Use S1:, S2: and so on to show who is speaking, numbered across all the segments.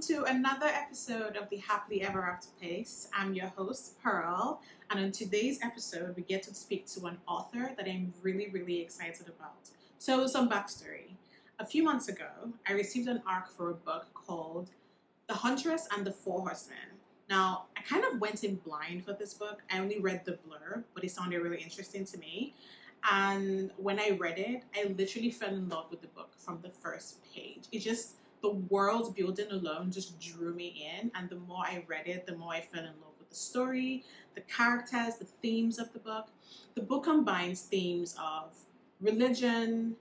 S1: to another episode of the Happily Ever After Place. I'm your host, Pearl, and on today's episode, we get to speak to an author that I'm really excited about. So, some backstory. A few months ago, I received an arc for a book called The Huntress and the Four Horsemen. Now, I kind of went in blind for this book. I only read the blurb, but it sounded really interesting to me. And when I read it, I literally fell in love with the book from the first page. The world building alone just drew me in. And the more I read it, the more I fell in love with the story, the characters, the themes of the book. The book combines themes of religion,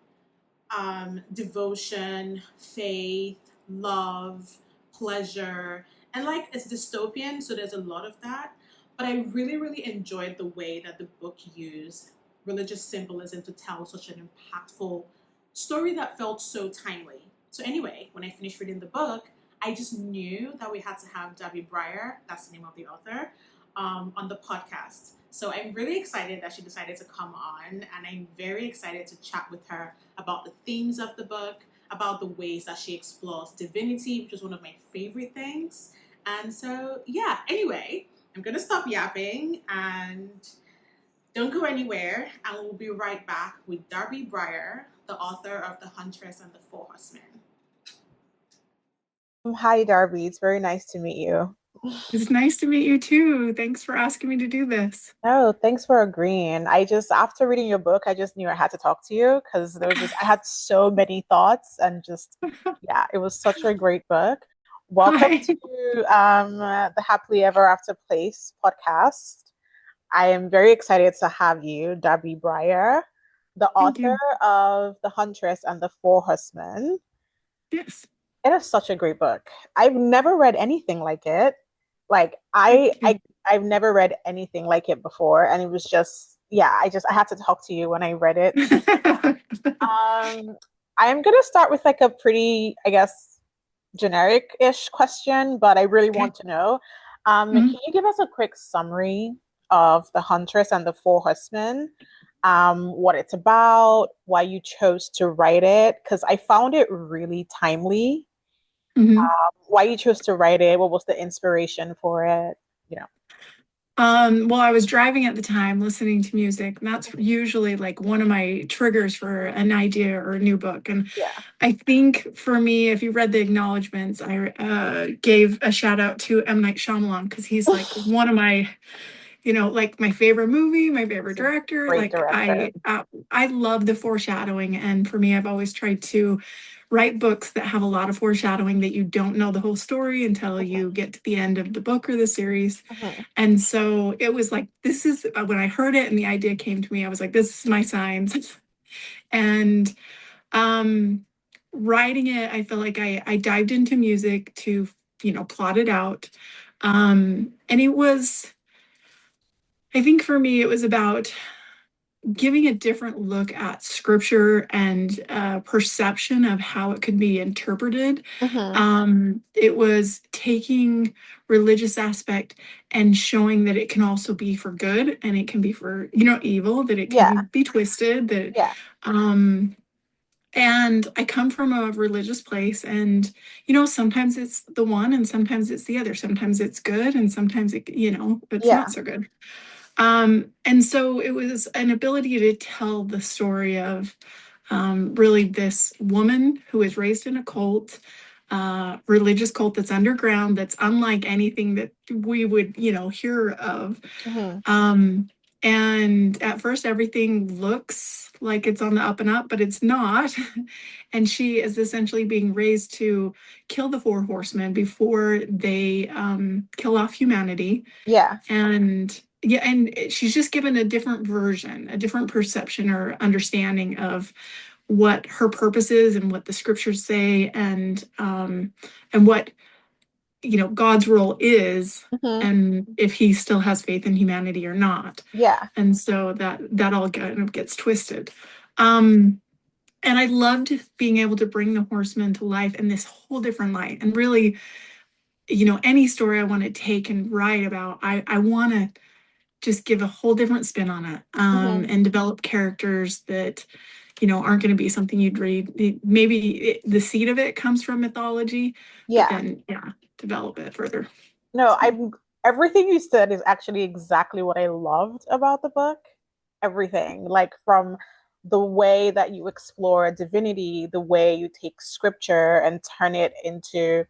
S1: devotion, faith, love, pleasure, and it's dystopian, so there's a lot of that. But I really enjoyed the way that the book used religious symbolism to tell such an impactful story that felt so timely. So anyway, when I finished reading the book, I just knew that we had to have Darby Briar, that's the name of the author, on the podcast. So I'm really excited that she decided to come on, and I'm very excited to chat with her about the themes of the book, about the ways that she explores divinity, which is one of my favorite things. And so, yeah, anyway, I'm going to stop yapping and don't go anywhere, and we'll be right back with Darby Briar, the author of The Huntress and the Four Horsemen.
S2: Hi, Darby. It's very nice to meet you.
S3: It's nice to meet you too. Thanks for asking me to do this.
S2: Oh, thanks for agreeing. After reading your book, I just knew I had to talk to you because I had so many thoughts and yeah, it was such a great book. Welcome to the Happily Ever After Place podcast. I am very excited to have you, Darby Briar, the author of The Huntress and the Four Horsemen.
S3: Yes.
S2: It is such a great book. I've never read anything like it. I've never read anything like it before. And it was I had to talk to you when I read it. I'm going to start with a pretty, generic-ish question, but I really want to know. Can you give us a quick summary of The Huntress and the Four Horsemen? What it's about, why you chose to write it, because I found it really timely. Why you chose to write it, what was the inspiration for it,
S3: Well, I was driving at the time listening to music, and that's usually one of my triggers for an idea or a new book. And I think for me, if you read the acknowledgements, I gave a shout out to M. Night Shyamalan because he's one of my my favorite movie, my favorite director. I love the foreshadowing. And for me, I've always tried to write books that have a lot of foreshadowing that you don't know the whole story until you get to the end of the book or the series. And so it was this is when I heard it and the idea came to me, I was like, this is my signs. And writing it, I feel like I dived into music to, plot it out. And it was, I think for me, it was about giving a different look at scripture and perception of how it could be interpreted. It was taking religious aspect and showing that it can also be for good and it can be for, evil, that it can be twisted, and I come from a religious place and, sometimes it's the one and sometimes it's the other. Sometimes it's good and sometimes but it's not so good. And so it was an ability to tell the story of really this woman who was raised in a cult, religious cult that's underground, that's unlike anything that we would, hear of. And at first everything looks like it's on the up and up, but it's not. And she is essentially being raised to kill the four horsemen before they kill off humanity. And she's just given a different version, a different perception or understanding of what her purpose is and what the scriptures say and what God's role is, and if he still has faith in humanity or not. And so that all kind of gets twisted. And I loved being able to bring the horsemen to life in this whole different light. And really, any story I want to take and write about, I want to just give a whole different spin on it, and develop characters that, aren't going to be something you'd read. Maybe the seed of it comes from mythology, but
S2: Yeah.
S3: then, yeah, develop it further.
S2: No,
S3: So,
S2: everything you said is actually exactly what I loved about the book. Everything, like from the way that you explore divinity, the way you take scripture and turn it into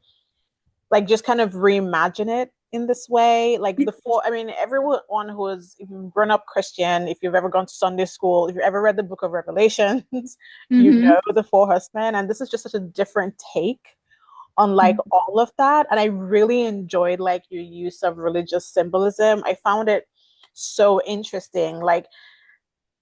S2: like just kind of reimagine it in this way. Like the four, I mean, everyone who is, if you've grown up Christian, if you've ever gone to Sunday school, if you've ever read the book of Revelations, you
S3: mm-hmm.
S2: know the four horsemen. And this is just such a different take on like all of that. And I really enjoyed like your use of religious symbolism. I found it so interesting. Like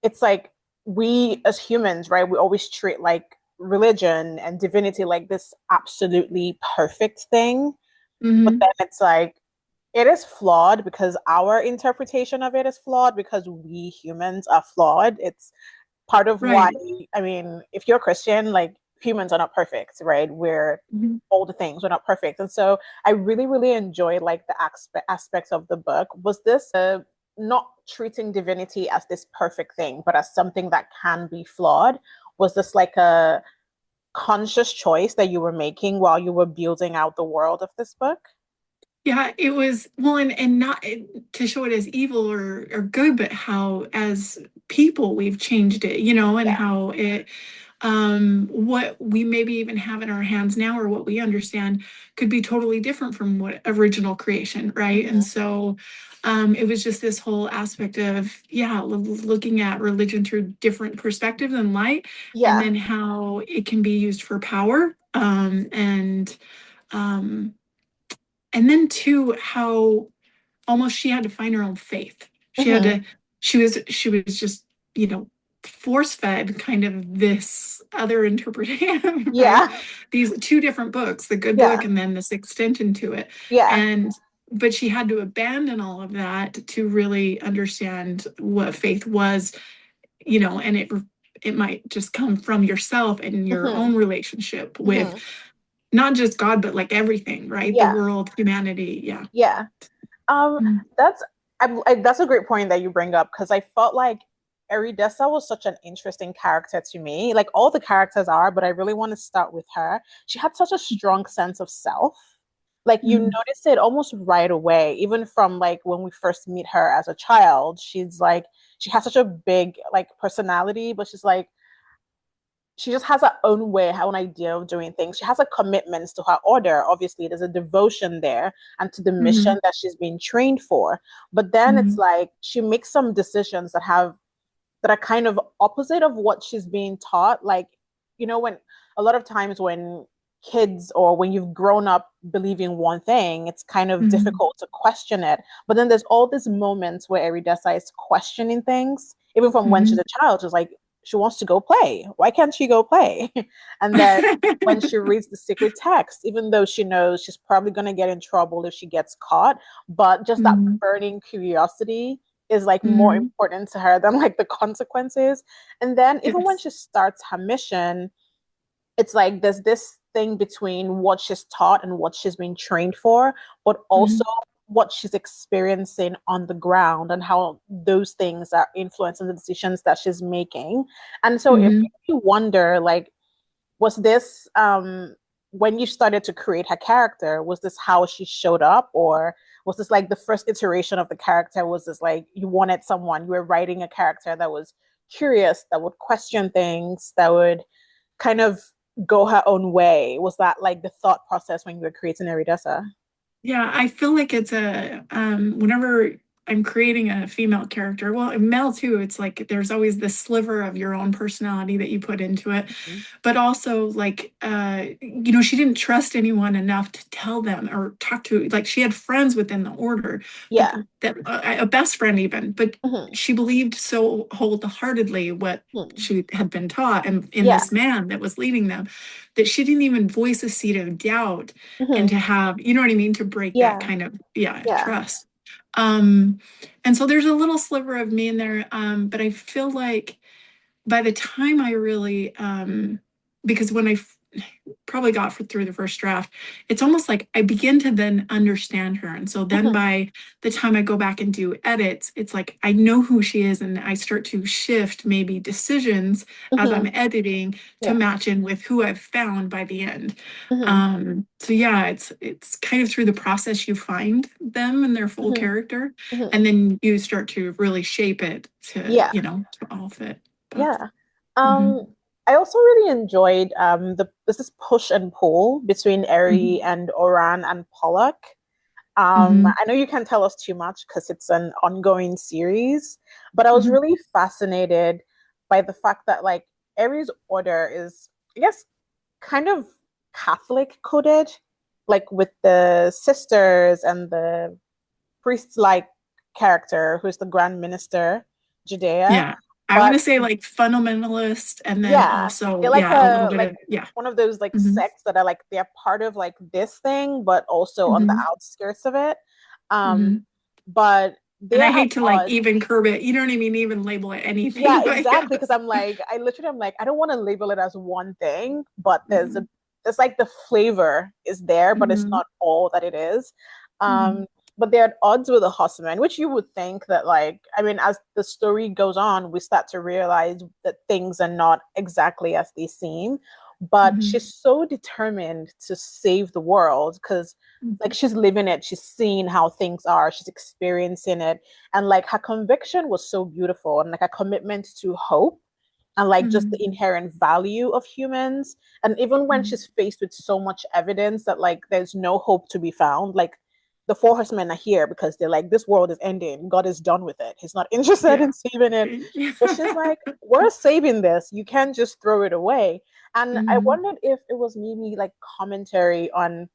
S2: it's like we as humans, right? We always treat like religion and divinity like this absolutely perfect thing. But
S3: Mm-hmm.
S2: then it's like it is flawed because our interpretation of it is flawed because we humans are flawed. It's part of why,
S3: Right.
S2: I mean, if you're Christian, like humans are not perfect, right? We're
S3: Mm-hmm.
S2: all the things, we're not perfect. And so I really, really enjoyed like the aspects of the book. Was this not treating divinity as this perfect thing, but as something that can be flawed? Was this like a conscious choice that you were making while you were building out the world of this book?
S3: Yeah, it was well, and not to show it as evil or good, but how as people we've changed it, and
S2: Yeah.
S3: how it what we maybe even have in our hands now or what we understand could be totally different from what original creation, right? And
S2: Mm-hmm.
S3: so it was just this whole aspect of, yeah, looking at religion through different perspectives and light, and
S2: Yeah.
S3: then how it can be used for power, um, and then too how almost she had to find her own faith. She had
S2: Mm-hmm.
S3: to, she was just, force fed kind of this other interpretation, right?
S2: Yeah.
S3: These two different books, the good
S2: Yeah.
S3: book and then this extension to it.
S2: Yeah.
S3: And but she had to abandon all of that to really understand what faith was, and it might just come from yourself and your
S2: Mm-hmm.
S3: own relationship with
S2: Mm-hmm.
S3: not just God, but like everything, right? The
S2: Yeah.
S3: world, humanity. Yeah.
S2: Yeah. Um,
S3: Mm.
S2: that's that's a great point that you bring up because I felt like Eridessa was such an interesting character to me. Like all the characters are, but I really want to start with her. She had such a strong sense of self. Like you
S3: Mm.
S2: notice it almost right away, even from like when we first meet her as a child. She's like she has such a big like personality, but she's like she just has her own way, her own idea of doing things. She has a commitment to her order. Obviously, there's a devotion there and to the mission
S3: Mm.
S2: that she's been trained for. But then it's
S3: Mm.
S2: like she makes some decisions that are kind of opposite of what she's being taught. Like, when a lot of times when kids or when you've grown up believing one thing, it's kind of
S3: Mm.
S2: difficult to question it. But then there's all these moments where Eridessa is questioning things, even from when she's
S3: Mm.
S2: a child. She's like, she wants to go play. Why can't she go play? And then when she reads the secret text, even though she knows she's probably going to get in trouble if she gets caught, but just that
S3: Mm.
S2: burning curiosity is like more
S3: Mm.
S2: important to her than like the consequences. And then even when
S3: Yes.
S2: she starts her mission, it's like there's this thing between what she's taught and what she's been trained for, but also
S3: Mm.
S2: what she's experiencing on the ground and how those things are influencing the decisions that she's making. And so it
S3: Mm.
S2: makes you wonder, like, was this when you started to create her character, was this how she showed up, or was this like the first iteration of the character? Was this like you wanted someone, you were writing a character that was curious, that would question things, that would kind of go her own way? Was that like the thought process when you were creating Eridessa?
S3: Yeah, I feel like it's a whenever I'm creating a female character, well, male too, it's like there's always this sliver of your own personality that you put into it.
S2: Mm-hmm.
S3: But also like she didn't trust anyone enough to tell them or talk to, like she had friends within the order, but
S2: Yeah.
S3: that a best friend even, but
S2: Mm-hmm.
S3: she believed so wholeheartedly what
S2: Mm-hmm.
S3: she had been taught and in
S2: Yeah.
S3: this man that was leading them, that she didn't even voice a seed of doubt, and
S2: Mm-hmm.
S3: to have, you know what I mean, to break that
S2: Yeah.
S3: kind of, yeah,
S2: Yeah.
S3: trust. Um, and so there's a little sliver of me in there, but I feel like by the time I really, because when probably got through the first draft, it's almost like I begin to then understand her. And so then
S2: Mhm.
S3: by the time I go back and do edits, it's like I know who she is and I start to shift maybe decisions as I'm
S2: Mhm.
S3: editing to
S2: Yeah.
S3: match in with who I've found by the end.
S2: Mhm.
S3: So yeah, it's kind of through the process you find them and their full
S2: Mhm.
S3: character,
S2: Mhm.
S3: and then you start to really shape it to,
S2: Yeah.
S3: to all fit. But
S2: Yeah.
S3: mhm,
S2: Um, I also really enjoyed this is push and pull between Eri
S3: mhm,
S2: and Oran and Pollock.
S3: mhm,
S2: I know you can't tell us too much because it's an ongoing series, but I was
S3: mhm.
S2: really fascinated by the fact that like Aries order is, I guess, kind of Catholic coded, like with the sisters and the priest-like character who's the Grand Minister, Judea.
S3: Yeah. I want
S2: But
S3: to say like fundamentalist and then
S2: yeah,
S3: also,
S2: they're like
S3: yeah, a little
S2: a
S3: bit
S2: like
S3: of, yeah.
S2: one of those like
S3: Hmm.
S2: sects that are like they're part of like this thing, but also on the
S3: Hmm.
S2: outskirts of it. Um,
S3: Hmm.
S2: but
S3: And
S2: they're
S3: I
S2: at
S3: hate to like
S2: odds.
S3: even curb it, you know what I mean? Even label it
S2: Yeah,
S3: anything, but yeah.
S2: exactly. Because I'm like, I literally am like, I don't want to label it as one thing, but
S3: Hmm.
S2: there's like the flavor is there, but it's
S3: Hmm.
S2: not all that it is.
S3: Hmm.
S2: Um, but they're at odds with the Horsemen, which you would think that like, I mean, as the story goes on, we start to realize that things are not exactly as they seem. But
S3: Hmm.
S2: she's so determined to save the world because like she's living it, she's seeing how things are, she's experiencing it, and like her conviction was so beautiful and like a commitment to hope and like just
S3: Hmm.
S2: the inherent value of humans. And even when
S3: Hmm.
S2: she's faced with so much evidence that like there's no hope to be found, like the four horsemen are here because they're like, this world is ending, God is done with it, he's not interested
S3: Yeah.
S2: in saving it. But she's like, we're saving this, you can't just throw it away. And I
S3: Hmm.
S2: wondered if it was maybe like commentary on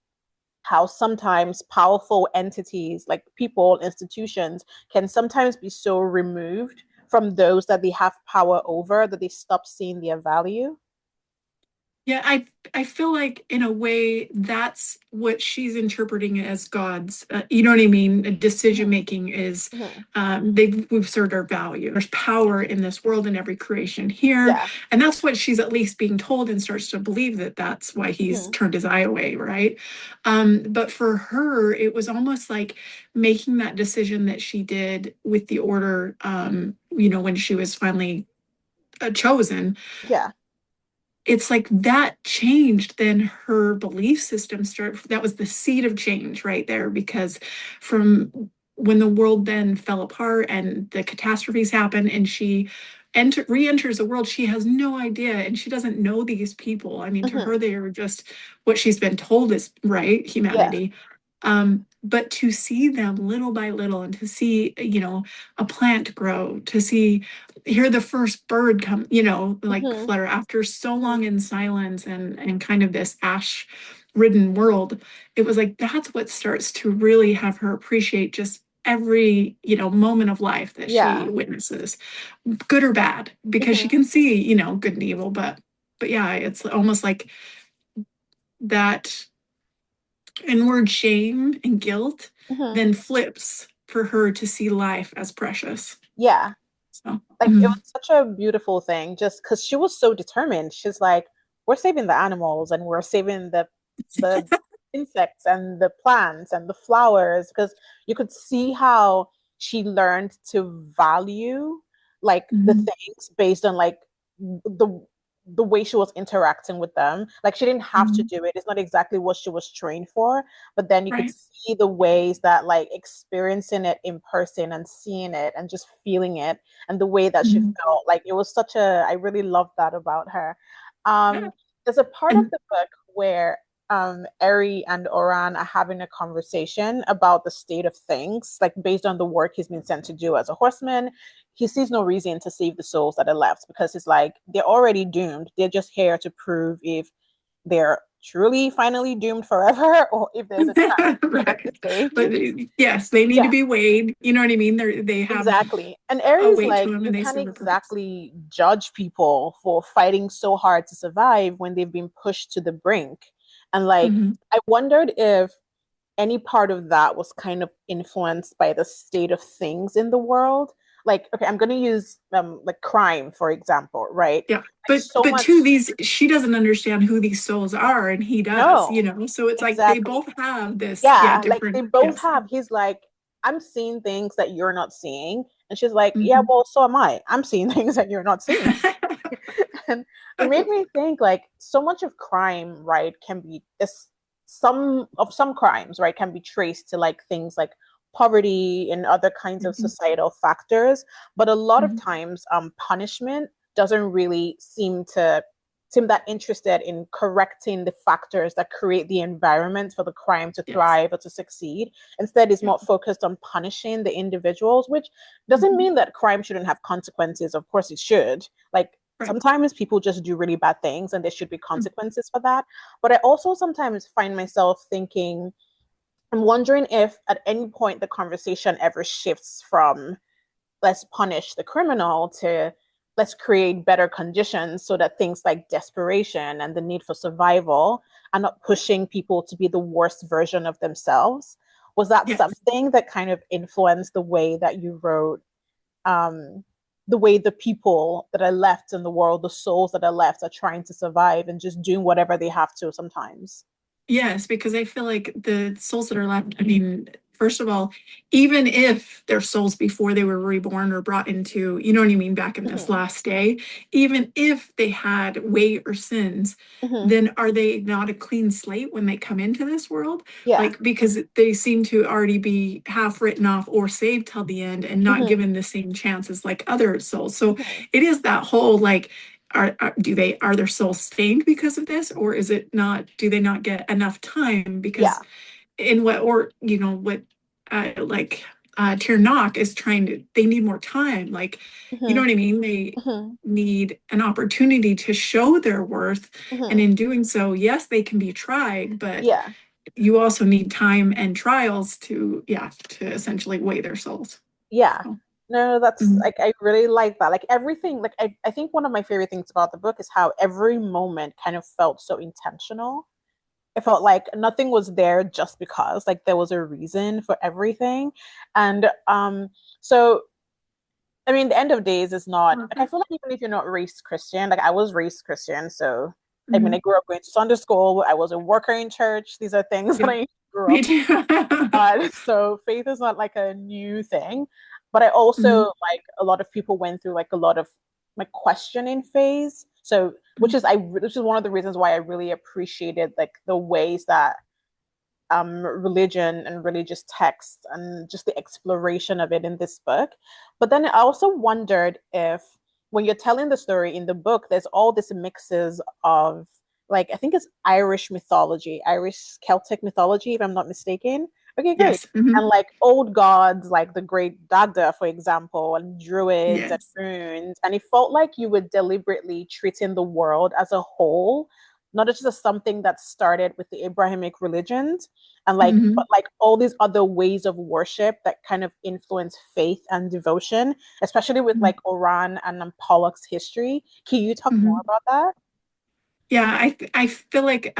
S2: how sometimes powerful entities like people, institutions can sometimes be so removed from those that they have power over that they stop seeing their value.
S3: Yeah, I feel like in a way that's what she's interpreting as God's. You know what I mean? Decision
S2: Mm-hmm.
S3: making is
S2: Mm-hmm.
S3: we've served our value. There's power in this world and every creation here,
S2: Yeah.
S3: and that's what she's at least being told and starts to believe that that's why he's
S2: Mm-hmm.
S3: turned his eye away, right? But for her, it was almost like making that decision that she did with the order. When she was finally chosen,
S2: Yeah.
S3: it's like that changed then her belief system started. That was the seed of change right there, because from when the world then fell apart and the catastrophes happen and she re-enters the world, she has no idea and she doesn't know these people. I mean, to
S2: Mm-hmm.
S3: her they are just what she's been told is right
S2: Yeah.
S3: humanity. But to see them little by little and to see, a plant grow, to see, hear the first bird come, like
S2: Mm-hmm.
S3: flutter after so
S2: Mm-hmm.
S3: long in silence and kind of this ash ridden world, it was like that's what starts to really have her appreciate just every, moment of life that she
S2: Yeah.
S3: witnesses, good or bad, because she
S2: Mm-hmm.
S3: can see, good and evil. But yeah, it's almost like that inward shame and guilt
S2: Mm-hmm.
S3: then flips for her to see life as precious.
S2: Yeah.
S3: So,
S2: Like it was such a beautiful thing just because she was so determined. She's like, we're saving the animals and we're saving the insects and the plants and the flowers because you could see how she learned to value like the
S3: mhm,
S2: things based on like the way she was interacting with them. Like she didn't have to
S3: mhm,
S2: do it. It's not exactly what she was trained for, but then you could
S3: right.
S2: see the ways that like experiencing it in person and seeing it and just feeling it and the way that she
S3: Mhm.
S2: felt. Like it was such a, I really loved that about her.
S3: Yeah.
S2: There's a part of
S3: And
S2: the book where Eri and Oran are having a conversation about the state of things, like based on the work he's been sent to do as a horseman. He sees no reason to save the souls that are left because it's like they're already doomed. They're just here to prove if they're truly finally doomed forever or if there's a chance at
S3: right.
S2: this stage.
S3: But yes, they need to
S2: Yeah.
S3: be weighed. You know what I mean? They have
S2: Exactly. And
S3: a
S2: Aries,
S3: weight to
S2: like,
S3: them
S2: you
S3: and they
S2: can't
S3: serve a purpose.
S2: exactly judge people for fighting so hard to survive when they've been pushed to the brink. And like,
S3: Hmm.
S2: I wondered if any part of that was kind of influenced by the state of things in the world. like, okay, I'm going to use like crime, for example, right?
S3: Yeah.
S2: Like so
S3: But to
S2: much.
S3: these, she doesn't understand who these souls are, and he does,
S2: No,
S3: So it's like they
S2: exactly.
S3: both have this, yeah,
S2: Yeah, like they
S3: different,
S2: both
S3: yes.
S2: have. He's like, I'm seeing things that you're not seeing. And she's like, yeah,
S3: Mhm.
S2: well, so am I. I'm seeing things that you're not seeing. And it made me think like so much of crime, right, can be this some crimes, right, can be traced to like things like poverty and other kinds of
S3: Mhm.
S2: societal factors. But a lot of
S3: Mhm.
S2: times, punishment doesn't really seem that interested in correcting the factors that create the environment for the crime to
S3: Yes.
S2: thrive or to succeed. Instead, it's
S3: Yep.
S2: more focused on punishing the individuals, which doesn't
S3: Mhm.
S2: mean that crime shouldn't have consequences. Of course, it should. Like
S3: Right.
S2: sometimes people just do really bad things and there should be
S3: Mm.
S2: consequences for that. But I also sometimes find myself thinking, I'm wondering if at any point the conversation ever shifts from let's punish the criminal to let's create better conditions so that things like desperation and the need for survival are not pushing people to be the worst version of themselves. Was that
S3: Yes.
S2: something that kind of influenced the way that you wrote, um, the way the people that are left in the world, the souls that are left, are trying to survive and just doing whatever they have to sometimes?
S3: Yes, because I feel like the souls that are left, I mean, first of all, even if they're souls before they were reborn or brought into, you know what I mean, back in this
S2: Mm-hmm.
S3: last day, even if they had weight or sins,
S2: Mm-hmm.
S3: then are they not a clean slate when they come into this world?
S2: Yeah.
S3: Like, because they seem to already be half written off or saved till the end and not
S2: Mm-hmm.
S3: given the same chances like other souls. So
S2: Mm-hmm.
S3: it is that whole like, are their souls stained because of this, or is it not, do they not get enough time because
S2: Yeah.
S3: in what, or what like Tir Knock is trying to, they need more time, like, you know
S2: Mm-hmm.
S3: what I mean, they
S2: Mm-hmm.
S3: need an opportunity to show their worth, and
S2: Mm-hmm.
S3: in doing so, yes, they can be tried, but
S2: Yeah.
S3: you also need time and trials to, yeah, to essentially weigh their souls.
S2: Yeah.
S3: So,
S2: No, that's
S3: mhm.
S2: like I really like that. Like everything, like I think one of my favorite things about the book is how every moment kind of felt so intentional. It felt like nothing was there just because, like there was a reason for everything. And so I mean the end of days is not like I
S3: Okay.
S2: feel like even if you're not raised Christian, like I was raised Christian, so I mean I
S3: Mhm.
S2: grew up going to Sunday school, I was a worker in church. These are things that
S3: Yep.
S2: I grew
S3: Me
S2: up
S3: too.
S2: so faith is not like a new thing. But I also
S3: Mhm.
S2: like a lot of people went through like a lot of like questioning phase. So which is one of the reasons why I really appreciated like the ways that religion and religious texts and just the exploration of it in this book. But then I also wondered if when you're telling the story in the book, there's all these mixes of like I think it's Irish mythology, Irish Celtic mythology, if I'm not mistaken. Okay, great.
S3: Yes. Mhm.
S2: And like old gods like the great Dagda, for example, and druids and
S3: Yes.
S2: runes. And it felt like you were deliberately treating the world as a whole, not just as something that started with the Abrahamic religions, and like but
S3: Mhm.
S2: like all these other ways of worship that kind of influence faith and devotion, especially with
S3: Mhm.
S2: like Oran and Pollock's history. Can you talk more
S3: Mhm.
S2: about that?
S3: Yeah, I feel like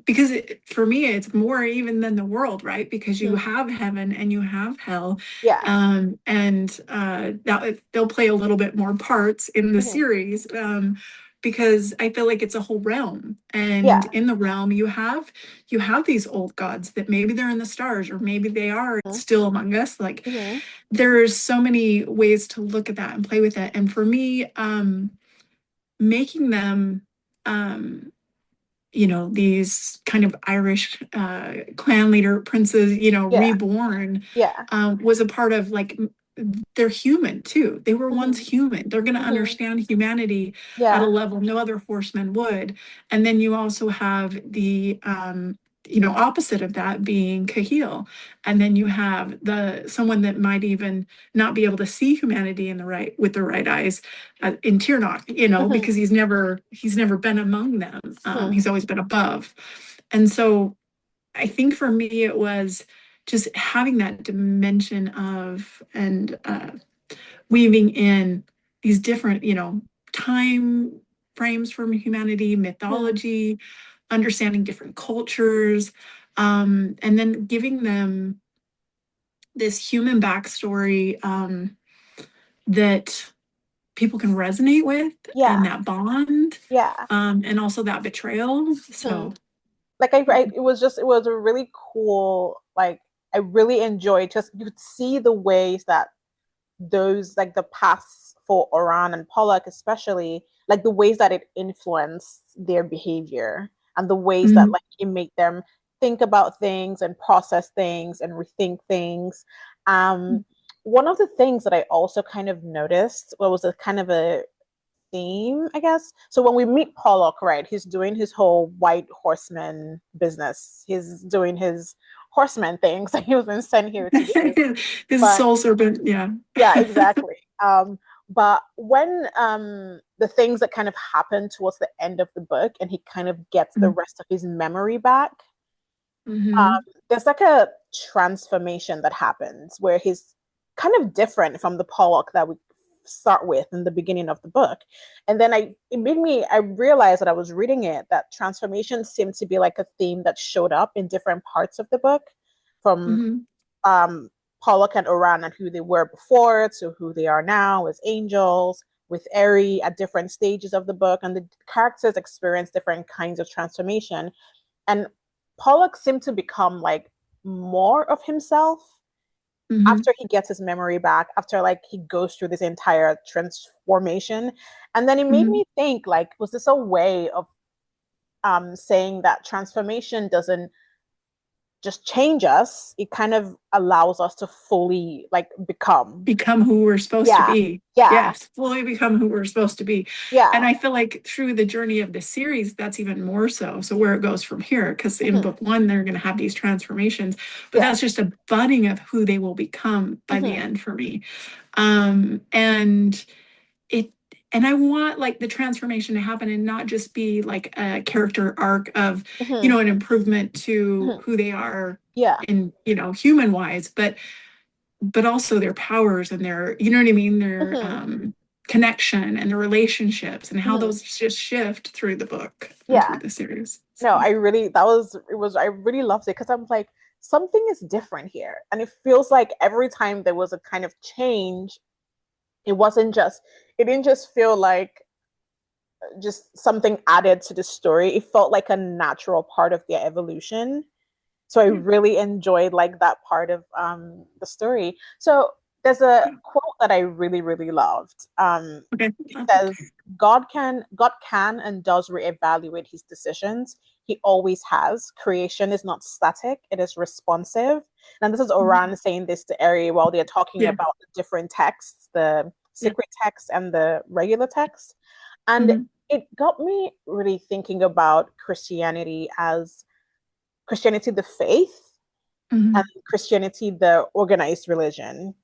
S3: because for me it's more even than the world, right? Because you
S2: Mhm.
S3: have heaven and you have hell,
S2: Yeah.
S3: and that they'll play a little bit more parts in the
S2: Mhm.
S3: series, because I feel like it's a whole realm, and
S2: Yeah.
S3: in the realm you have these old gods that maybe they're in the stars or maybe they are
S2: Mhm.
S3: still among us. Like
S2: Mhm.
S3: there's so many ways to look at that and play with it, and for me, making them. Um, these kind of Irish clan leader princes,
S2: Yeah.
S3: reborn,
S2: Yeah.
S3: was a part of like they're human too. They were once
S2: Mhm.
S3: human. They're going to
S2: Mhm.
S3: understand humanity at a
S2: Yeah.
S3: level no other horseman would. And then you also have the opposite of that being Cahill. And then you have the someone that might even not be able to see humanity in the right with the right eyes, in Tiernock,
S2: Mhm.
S3: because he's never been among them.
S2: Mhm.
S3: He's always been above. And so I think for me it was just having that dimension of and weaving in these different, time frames from humanity,
S2: Mhm.
S3: mythology, understanding different cultures, and then giving them this human backstory, that people can resonate with,
S2: Yeah.
S3: and that bond,
S2: Yeah.
S3: and also that betrayal. So
S2: Like it was a really cool, like I really enjoyed, just you could see the ways that those, like the paths for Oran and Pollock especially, like the ways that it influenced their behavior and the ways that
S3: mhm.
S2: like it made them think about things and process things and rethink things. One of the things that I also kind of noticed, what was a kind of a theme, I guess. So when we meet Pollock, right, he's doing his whole white horseman business. He's doing his horseman things that he was been sent here to do.
S3: This
S2: But
S3: soul serpent, yeah.
S2: yeah, exactly. But when the things that kind of happen towards the end of the book and he kind of gets the rest of his memory back,
S3: Mm-hmm.
S2: there's like a transformation that happens where he's kind of different from the Pollock that we start with in the beginning of the book. And then I realized that I was reading it, that transformation seemed to be like a theme that showed up in different parts of the book, from
S3: Mm-hmm.
S2: um Pollock and Oran and who they were before to who they are now as angels, with Eri at different stages of the book, and the characters experience different kinds of transformation. And Pollock seemed to become like more of himself
S3: Mm-hmm.
S2: after he gets his memory back, after like he goes through this entire transformation. And then it made
S3: Mm-hmm.
S2: me think, like, was this a way of saying that transformation doesn't just change us, it kind of allows us to fully like become.
S3: Become who we're supposed to
S2: Yeah,
S3: be.
S2: yeah,
S3: Yes, fully become who we're supposed to be. And
S2: yeah.
S3: I feel like through the journey of the series, that's even more so. So where it goes from here, because in
S2: Hmm.
S3: book one, they're going to have these transformations, but
S2: Yeah.
S3: that's just a budding of who they will become by the
S2: Hmm.
S3: end for me. And it and I want like the transformation to happen and not just be like a character arc of,
S2: Hmm.
S3: an improvement to
S2: Hmm.
S3: who they are
S2: Yeah.
S3: in, human wise, but also their powers and their, you know what I mean, their
S2: Hmm.
S3: connection and their relationships and how
S2: Hmm.
S3: those just shift through the book and through
S2: Yeah.
S3: the series.
S2: No,
S3: So
S2: I really loved it because I'm like, something is different here. And it feels like every time there was a kind of change, it didn't just feel like just something added to the story. It felt like a natural part of their evolution. So I
S3: yeah,
S2: really enjoyed like that part of the story. So there's a
S3: yeah.
S2: quote that I really, really loved.
S3: Okay.
S2: It says, God can and does reevaluate his decisions. He always has. Creation is not static, it is responsive. And this is Oran saying this to Eri while they're talking
S3: Yeah.
S2: about the different texts, the
S3: Yeah.
S2: secret text and the regular text. And
S3: Mm-hmm.
S2: it got me really thinking about Christianity the faith and
S3: Mm-hmm.
S2: Christianity the organized religion.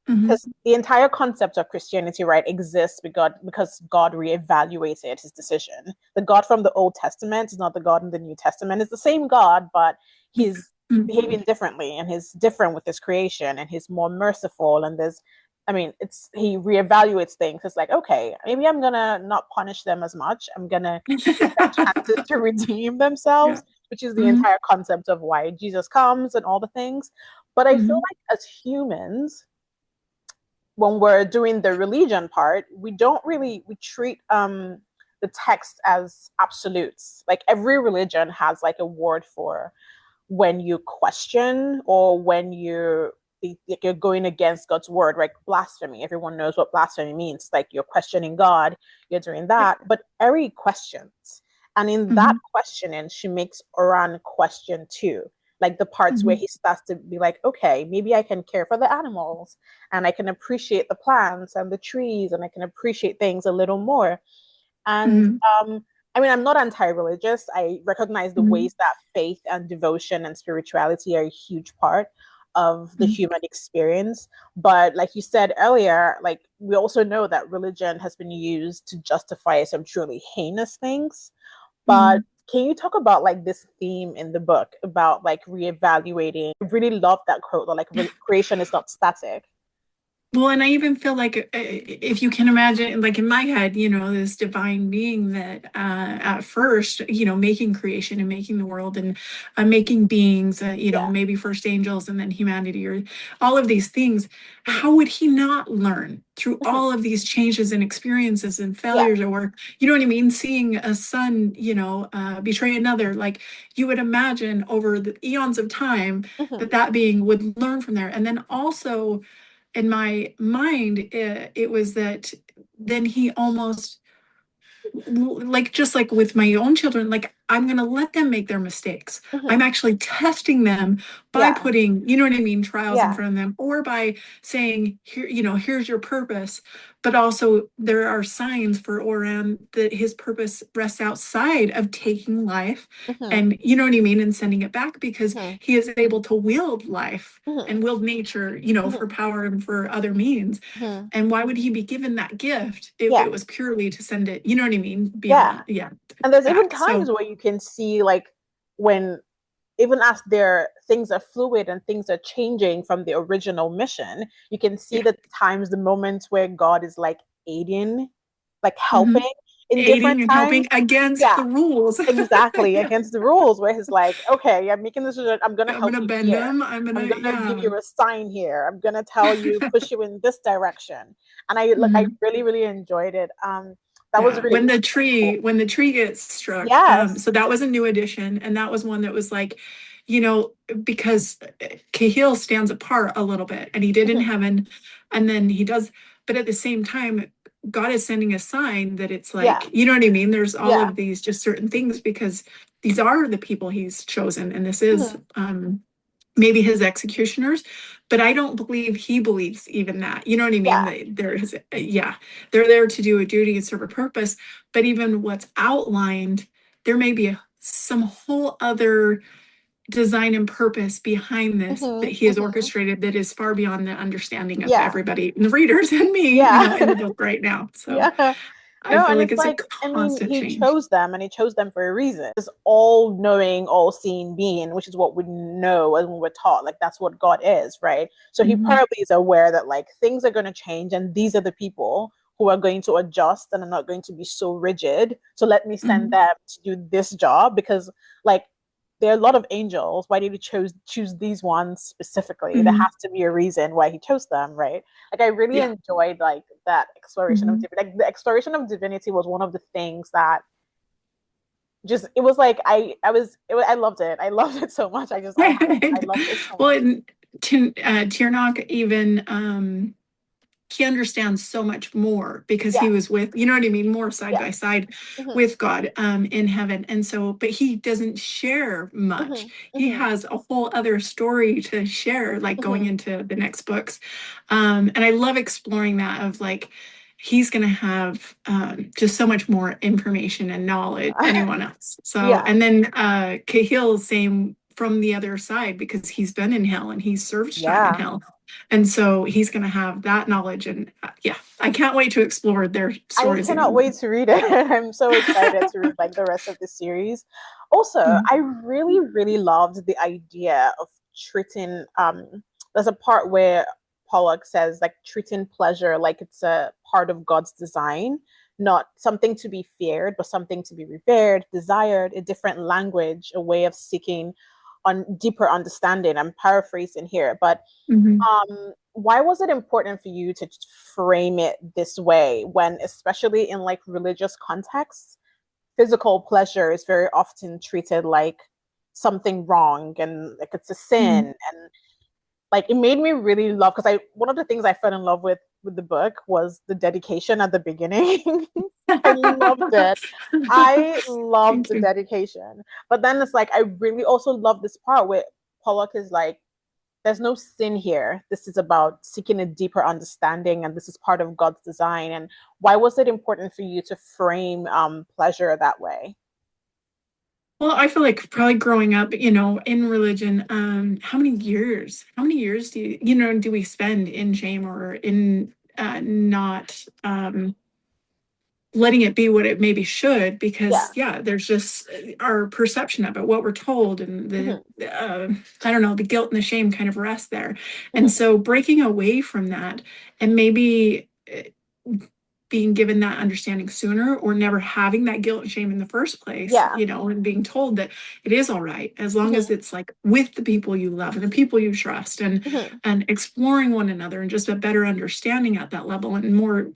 S3: Mm-hmm.
S2: Because the entire concept of Christianity, right, exists because God reevaluated his decision. The God from the Old Testament is not the God in the New Testament. It's the same God, but he's behaving differently and he's different with his creation and he's more merciful. And he reevaluates things. It's like, okay, maybe I'm gonna not punish them as much. I'm gonna give them chances to redeem
S3: Yeah.
S2: themselves, which is the
S3: Mm-hmm.
S2: entire concept of why Jesus comes and all the things. But I feel
S3: Mm-hmm.
S2: like as humans, when we're doing the religion part, we treat the text as absolutes. Like every religion has like a word for when you question or when you're going against God's word, like blasphemy. Everyone knows what blasphemy means. Like you're questioning God, you're doing
S3: Yep.
S2: that. But Eri questions. And in that
S3: Mm-hmm.
S2: questioning, she makes Oran question too. Like the parts where
S3: Mm-hmm.
S2: he starts to be like, okay, maybe I can care for the animals and I can appreciate the plants and the trees and I can appreciate things a little more. And
S3: Mm-hmm.
S2: I'm not anti religious. I recognize the
S3: Mm-hmm.
S2: ways that faith and devotion and spirituality are a huge part of the human experience. But like you said earlier, like we also know that religion has been used to justify some truly heinous things. But
S3: Mm-hmm.
S2: can you talk about like this theme in the book about like reevaluating? I really love that quote that like creation is not static.
S3: Well, and I even feel like if you can imagine, like in my head, this divine being that at first, making creation and making the world and making beings,
S2: Yeah.
S3: maybe first angels and then humanity or all of these things,
S2: Mhm.
S3: how would he not learn through
S2: Mhm.
S3: all of these changes and experiences and
S2: Yeah.
S3: failures or, you know what I mean? Seeing a son, betray another, like you would imagine over the eons of time
S2: Mhm.
S3: that being would learn from there. And then also, in my mind, it was that then he almost, like just like with my own children, like I'm going to let them make their mistakes. I'm
S2: Mhm.
S3: actually testing them by
S2: Yeah.
S3: putting, you know what I mean, trials in
S2: Yeah.
S3: front of them, or by saying, here, here's your purpose. But also there are signs for Oran that his purpose rests outside of taking life,
S2: Mhm.
S3: and you know what I mean, and sending it back, because
S2: Mhm.
S3: he is able to wield life
S2: Mhm.
S3: and wield nature, for
S2: Mhm.
S3: power and for other means.
S2: Mhm.
S3: And why would he be given that gift if
S2: Yeah.
S3: it was purely to send it, you know what I mean,
S2: Yeah.
S3: beyond, yeah,
S2: And there's even
S3: back?
S2: times
S3: So,
S2: where you can see like when even as their things are fluid and things are changing from the original mission, you can see
S3: yeah.
S2: the times, the moments where God is like aiding, like
S3: Hmm.
S2: helping in different
S3: Aiding and
S2: times.
S3: helping against
S2: Yeah,
S3: the rules.
S2: exactly. Against the rules, where he's like, okay, I'm making this decision. I'm gonna
S3: I'm
S2: help
S3: gonna
S2: you
S3: bend
S2: here.
S3: them. I'm
S2: I'm
S3: gonna,
S2: gonna give
S3: yeah.
S2: you a sign here. I'm gonna tell you, push you in this direction. And I
S3: Hmm.
S2: really, really enjoyed it. That was
S3: Yeah,
S2: really cool.
S3: when the tree gets struck,
S2: Yes.
S3: so that was a new addition, and that was one that was like, you know, because Cahill stands apart a little bit, and he did in
S2: Mhm.
S3: heaven, and then he does, but at the same time, God is sending a sign that it's
S2: Yeah.
S3: like, you know what I mean? There's all
S2: Yeah.
S3: of these just certain things because these are the people he's chosen, and this is
S2: Mhm.
S3: maybe his executioners, but I don't believe he believes even that. You know what I mean?
S2: Yeah.
S3: That there is, yeah, they're there to do a duty and serve a purpose, but even what's outlined, there may be some whole other design and purpose behind this that
S2: Mhm.
S3: he has
S2: Mhm.
S3: orchestrated that is far beyond the understanding of
S2: Yeah.
S3: everybody, and the readers and me,
S2: Yeah.
S3: in the book right now. So
S2: Yeah.
S3: I
S2: No,
S3: feel
S2: and
S3: like
S2: it's
S3: it's a
S2: like, I mean,
S3: constant
S2: he
S3: change.
S2: chose them and he chose them for a reason. This all knowing, all seeing being, which is what we know and we're taught. Like, that's what God is, right? So he
S3: Mhm.
S2: probably is aware that like things are going to change and these are the people who are going to adjust and are not going to be so rigid. So let me send
S3: Mhm.
S2: them to do this job because, like, there are a lot of angels. Why did he choose these ones specifically? There
S3: Mhm.
S2: has to be a reason why he chose them, right? Like I really
S3: Yeah.
S2: enjoyed like that exploration of
S3: Mhm.
S2: like the exploration of divinity was one of the things that just it was like I loved it. I loved it so much. I loved it so
S3: Well,
S2: much.
S3: and Tiernock even he understands so much more because
S2: Yeah,
S3: he was with, you know what I mean, more side
S2: yeah.
S3: by side
S2: Hmm.
S3: with God in heaven. And so, but he doesn't share much.
S2: Hmm.
S3: He
S2: Hmm.
S3: has a whole other story to share, like going
S2: Hmm.
S3: into the next books. And I love exploring that of like, he's going to have just so much more information and knowledge than
S2: Yeah.
S3: anyone else. So,
S2: Yeah.
S3: and then Cahill, same from the other side because he's been in hell and he served time in
S2: Yeah.
S3: hell. And so he's going to have that knowledge. And yeah, I can't wait to explore their
S2: I
S3: stories
S2: cannot
S3: even
S2: wait to read it. I'm so excited to read like the rest of the series. Also,
S3: more.
S2: I really, really loved the idea of treating there's a part where Pollock says like treating pleasure like it's a part of God's design, not something to be feared, but something to be revered, desired, a different language, a way of seeking on deeper understanding. I'm paraphrasing here, but
S3: Mhm.
S2: why was it important for you to frame it this way when, especially in like religious contexts, physical pleasure is very often treated like something wrong and like it's a sin?
S3: Mhm.
S2: And like it made me really love because I one of the things I fell in love with the book was the dedication at the beginning. I loved it. I loved
S3: Thank
S2: the
S3: you.
S2: dedication. But then it's like I really also love this part where Pollock is like there's no sin here. This is about seeking a deeper understanding, and this is part of God's design. And why was it important for you to frame pleasure that way?
S3: Well, I feel like probably growing up, in religion, how many years do we spend in shame or in not letting it be what it maybe should, because
S2: Yeah.
S3: yeah, there's just our perception of it, what we're told, and the
S2: Hmm.
S3: I don't know, the guilt and the shame kind of rest there. And
S2: Hmm.
S3: so breaking away from that, and maybe being given that understanding sooner, or never having that guilt and shame in the first place,
S2: Yeah.
S3: and being told that it is all right as long as
S2: Hmm.
S3: it's like with the people you love and the people you trust,
S2: Hmm.
S3: and exploring one another, and just a better understanding at that level, and more,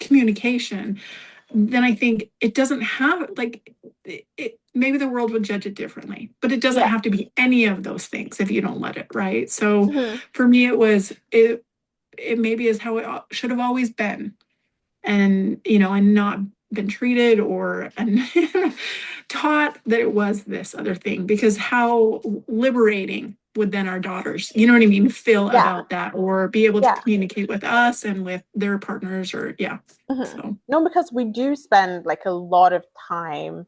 S3: communication. Then I think it doesn't have like maybe the world would judge it differently, but it doesn't
S2: Yeah.
S3: have to be any of those things if you don't let it, right? So
S2: Hmm.
S3: for me, it maybe is how it should have always been, and not been treated, or and taught that it was this other thing, because how liberating would then our daughters, you know what I mean, feel
S2: Yeah.
S3: about that, or be able to
S2: Yeah.
S3: communicate with us and with their partners, or yeah.
S2: Hmm.
S3: So
S2: No, because we do spend like a lot of time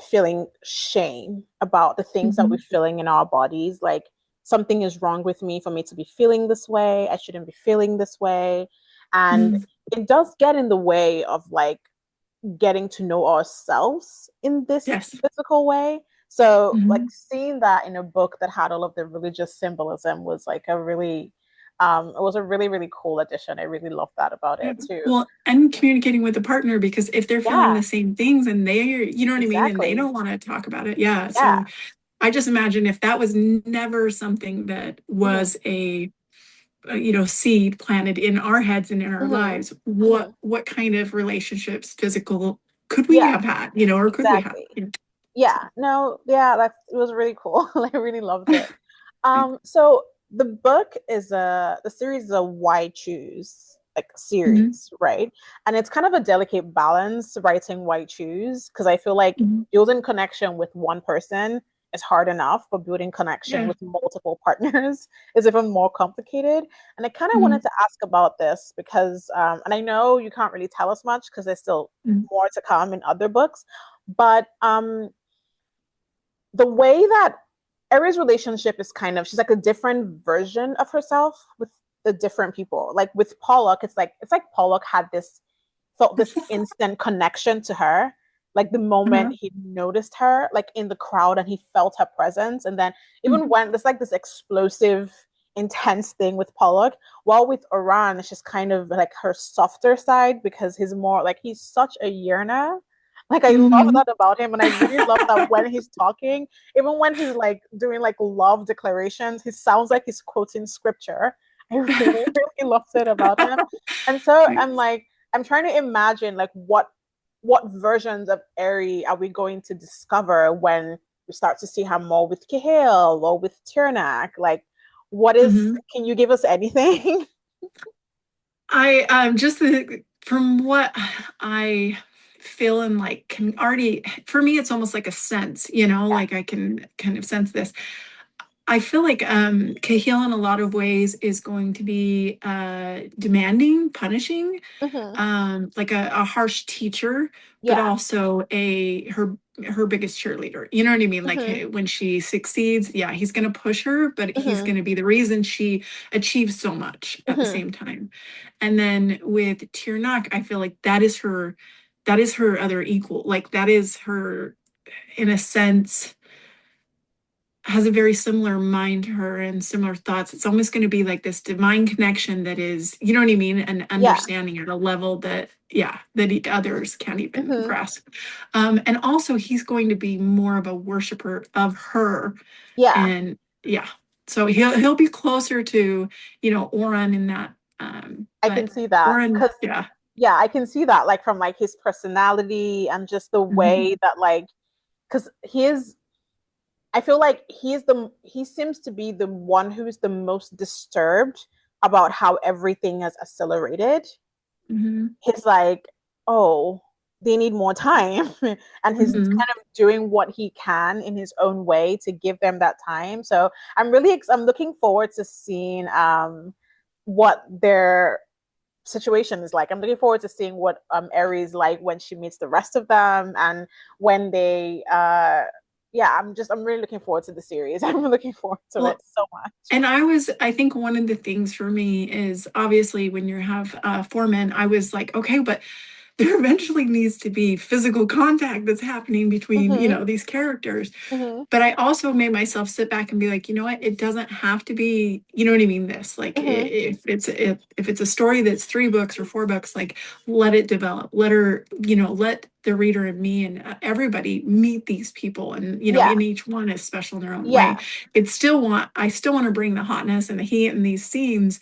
S2: feeling shame about the things that we're
S3: mhm.
S2: feeling in our bodies. Like something is wrong with me for me to be feeling this way. I shouldn't be feeling this way. And
S3: Mhm.
S2: it does get in the way of like getting to know ourselves in this
S3: Yes.
S2: physical way. So like
S3: Mhm.
S2: seeing that in a book that had all of the religious symbolism was like a really it was a really, really cool addition. I really loved that about
S3: Yeah.
S2: it too.
S3: Well, and communicating with the partner, because if they're feeling
S2: Yeah,
S3: the same things and you know what I mean, and they
S2: exactly.
S3: don't want to talk about it. Yeah.
S2: Yeah.
S3: So I just imagine if that was never something that
S2: Hmm.
S3: was a seed planted in our heads and in our
S2: Hmm.
S3: lives,
S2: Hmm.
S3: what kind of relationships, physical, could we
S2: Yeah,
S3: have had, or could we have?
S2: exactly.
S3: Yeah.
S2: Yeah, no, yeah, that's it was really cool. I really loved it. So the book is the series is a Why Choose like
S3: Mhm.
S2: series, right? And it's kind of a delicate balance writing Why Choose because I feel like
S3: Mhm.
S2: building connection with one person is hard enough, but building connection
S3: Yeah.
S2: with multiple partners is even more complicated. And I kind of wanted
S3: Mhm.
S2: to ask about this because, and I know you can't really tell us much because there's still
S3: Mhm.
S2: more to come in other books, but the way that Aries' relationship is kind of she's like a different version of herself with the different people. Like with Pollock, it's like Pollock had this felt this instant connection to her. Like the moment
S3: Uh-huh.
S2: he noticed her, like in the crowd, and he felt her presence, and then even
S3: Mhm.
S2: when there's like this explosive, intense thing with Pollock, while with Oran, it's just kind of like her softer side because he's more like he's such a yearner. Like I love
S3: Mhm.
S2: that about him, and I really love that when he's talking, even when he's like doing like love declarations, he sounds like he's quoting scripture. I really, really loved it about him. And so I'm
S3: Thanks.
S2: like, I'm trying to imagine like what versions of Eri are we going to discover when we start to see her more with Cahill or with Tiernak? Like, what is?
S3: Mhm.
S2: Can you give us anything?
S3: I just from what I feel, and like can already, for me it's almost like a sense,
S2: Yeah.
S3: like I can kind of sense this. I feel like Cahill in a lot of ways is going to be demanding, punishing,
S2: Hmm.
S3: like a harsh teacher, but
S2: Yeah.
S3: also her biggest cheerleader. You know what I mean? Like
S2: Hmm.
S3: when she succeeds, yeah, he's going to push her, but he's
S2: Hmm.
S3: going to be the reason she achieves so much at the
S2: Hmm.
S3: same time. And then with Tiernak, I feel like that is her other equal. Like that is her, in a sense, has a very similar mind to her and similar thoughts. It's almost going to be like this divine connection that is, you know what I mean, an
S2: Yeah.
S3: understanding at a level that, yeah, that others can't even
S2: Hmm.
S3: grasp. And also, he's going to be more of a worshiper of her,
S2: Yeah.
S3: and yeah, so he'll be closer to, Oran in that.
S2: I can
S3: But
S2: see that
S3: Oran,
S2: because
S3: yeah.
S2: yeah, I can see that like from like his personality and just the
S3: Mhm.
S2: way that like because I feel like he seems to be the one who's the most disturbed about how everything has accelerated.
S3: Mhm.
S2: He's like, oh, they need more time. And he's
S3: Mhm.
S2: kind of doing what he can in his own way to give them that time. So I'm looking forward to seeing what their situation is like. I'm looking forward to seeing what Aries like when she meets the rest of them and when they yeah, I'm really looking forward to the series. I'm looking forward to it
S3: Well,
S2: so much.
S3: and I think one of the things for me is obviously when you have 4 men, I was like, okay, but there eventually needs to be physical contact that's happening between,
S2: Mm-hmm.
S3: these characters.
S2: Mm-hmm.
S3: But I also made myself sit back and be like, you know what? It doesn't have to be, you know what I mean? This, like,
S2: Mm-hmm.
S3: if it's a story that's 3 books or 4 books, like, let it develop. Let her, let the reader and me and everybody meet these people, and
S2: Yeah.
S3: in each one is special in their own way.
S2: Yeah.
S3: I still want to bring the hotness and the heat in these scenes,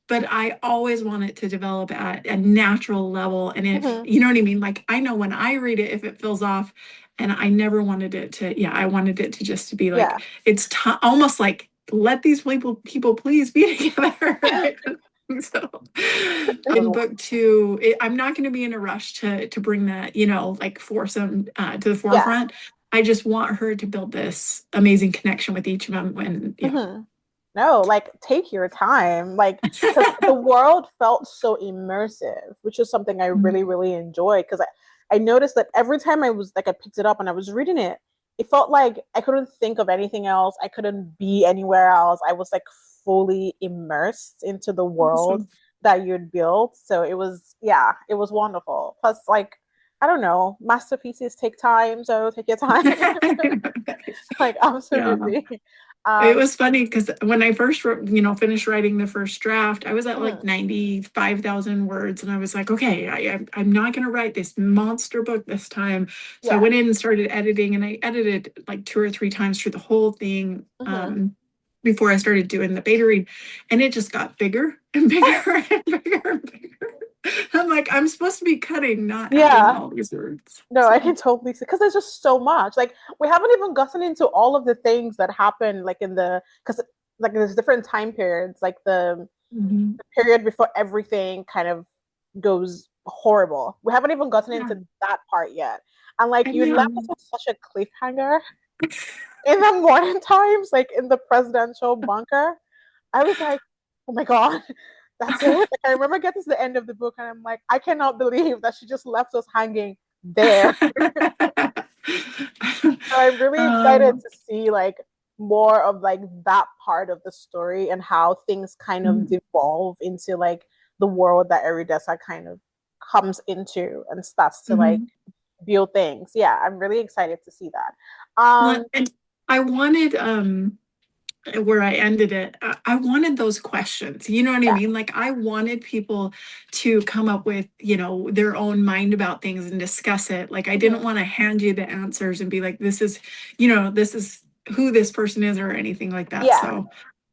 S3: but I always want it to develop at a natural level. And if,
S2: Mm-hmm.
S3: you know what I mean? Like, I know when I read it, if it feels off, and I never wanted it to, yeah, I wanted it to just to be
S2: Yeah.
S3: like, it's almost like, let these people please be together. So in book 2, I'm not going to be in a rush to bring that, like, foursome to the
S2: Yeah.
S3: forefront. I just want her to build this amazing connection with each of them when, yeah.
S2: Mm-hmm. No, like take your time. Like, because the world felt so immersive, which is something I really, really enjoyed. Because I noticed that every time I was like, I picked it up and I was reading it, it felt like I couldn't think of anything else. I couldn't be anywhere else. I was like fully immersed into the world
S3: So
S2: that you'd built. So it was, yeah, it was wonderful. Plus, like, I don't know, masterpieces take time, so take your time. Like,
S3: yeah.
S2: absolutely.
S3: It
S2: Um,
S3: was funny because when I first finished writing the first draft, I was at like
S2: mhm.
S3: 95,000 words, and I was like, okay, I'm not going to write this monster book this time. So I
S2: Yeah.
S3: went in and started editing, and I edited like 2 or 3 times through the whole thing,
S2: Hmm.
S3: before I started doing the beta read, and it just got bigger and bigger and bigger and bigger. I'm like, I'm supposed to be cutting, not adding
S2: Yeah.
S3: all these words.
S2: No, I
S3: So
S2: can totally see because there's just so much. Like we haven't even gotten into all of the things that happen, like in the because like there's different time periods, like
S3: mhm.
S2: the period before everything kind of goes horrible. We haven't even gotten
S3: Yeah,
S2: into that part yet. And like
S3: I
S2: you left
S3: know.
S2: us with such a cliffhanger in the morning times, like in the presidential bunker. I was like, oh my God, that's it. Like, I remember getting to the end of the book and I'm like, I cannot believe that she just left us hanging there. So I'm really excited
S3: Uh,
S2: to see like more of like that part of the story and how things kind of
S3: mhm,
S2: devolve into like the world that Eridessa kind of comes into and starts to like
S3: mhm.
S2: build things. Yeah, I'm really excited to see that.
S3: Well, and I wanted where I ended it, I wanted those questions. You know what I
S2: Yeah.
S3: mean? Like, I wanted people to come up with, their own mind about things and discuss it. Like, I didn't
S2: Mhm.
S3: want to hand you the answers and be like, this is who this person is or anything like that.
S2: Yeah.
S3: So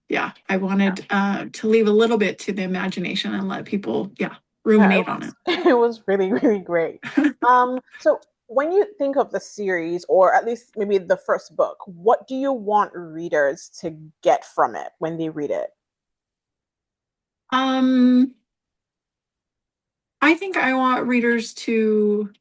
S3: yeah, I
S2: Yeah.
S3: wanted to leave a little bit to the imagination and let people, yeah,
S2: No, it
S3: ruminate on
S2: was it was really, really great.
S3: it.
S2: So when you think of the series, or at least maybe the first book, what do you want readers to get from it when they read it?
S3: um, I think I want readers to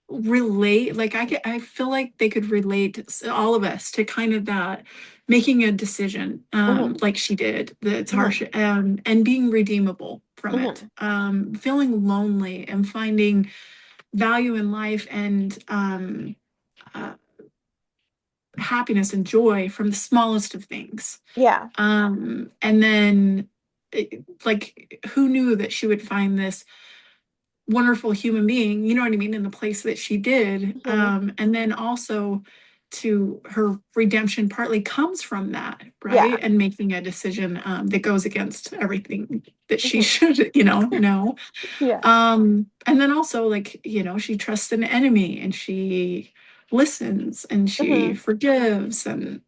S3: relate, like, I feel like they could relate, all of us, to kind of that making a decision,
S2: Hmm.
S3: like she did, that's
S2: Hmm.
S3: harsh, and being redeemable from it,
S2: Hmm.
S3: feeling lonely and finding value in life, and uh, happiness and joy from the smallest of things.
S2: Yeah.
S3: And then, like, who knew that she would find this wonderful human being, you know what I mean, in the place that she did.
S2: Hmm.
S3: And then also, to her redemption partly comes from that,
S2: Yeah.
S3: right? And making a decision, that goes against everything that she
S2: Hmm.
S3: should, know.
S2: Yeah.
S3: And then also, like, she trusts an enemy, and she listens, and she
S2: Hmm.
S3: forgives, and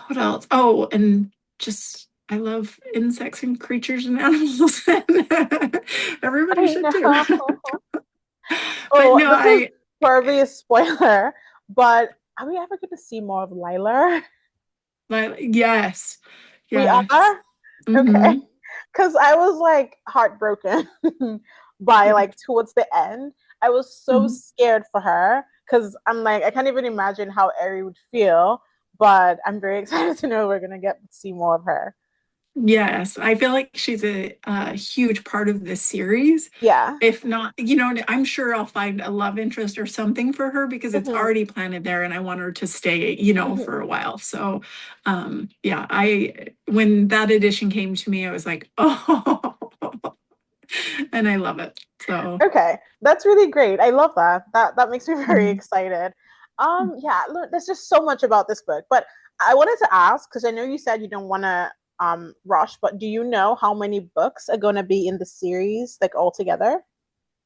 S3: what else? Oh, and just, I love insects and creatures and animals. Everybody
S2: I
S3: should too.
S2: know.
S3: But
S2: Oh,
S3: no,
S2: this is probably a spoiler, but are we ever going to see more of Lila?
S3: yes,
S2: We
S3: yes.
S2: are? Okay.
S3: Hmm.
S2: Because I was like heartbroken by
S3: Yeah.
S2: like towards the end. I was so
S3: Mhm.
S2: scared for her because I'm like, I can't even imagine how Eri would feel, but I'm very excited to know we're going to get to see more of her.
S3: Yes, I feel like she's a huge part of this series.
S2: Yeah.
S3: If not, I'm sure I'll find a love interest or something for her, because it's
S2: Hmm.
S3: already planted there, and I want her to stay,
S2: Hmm.
S3: for a while. So, yeah, when that edition came to me, I was like, oh, And I love it. So,
S2: Okay, that's really great. I love that. That makes me very
S3: mhm.
S2: excited. Yeah, look, there's just so much about this book, but I wanted to ask because I know you said you don't want to rush, but do you know how many books are going to be in the series like altogether?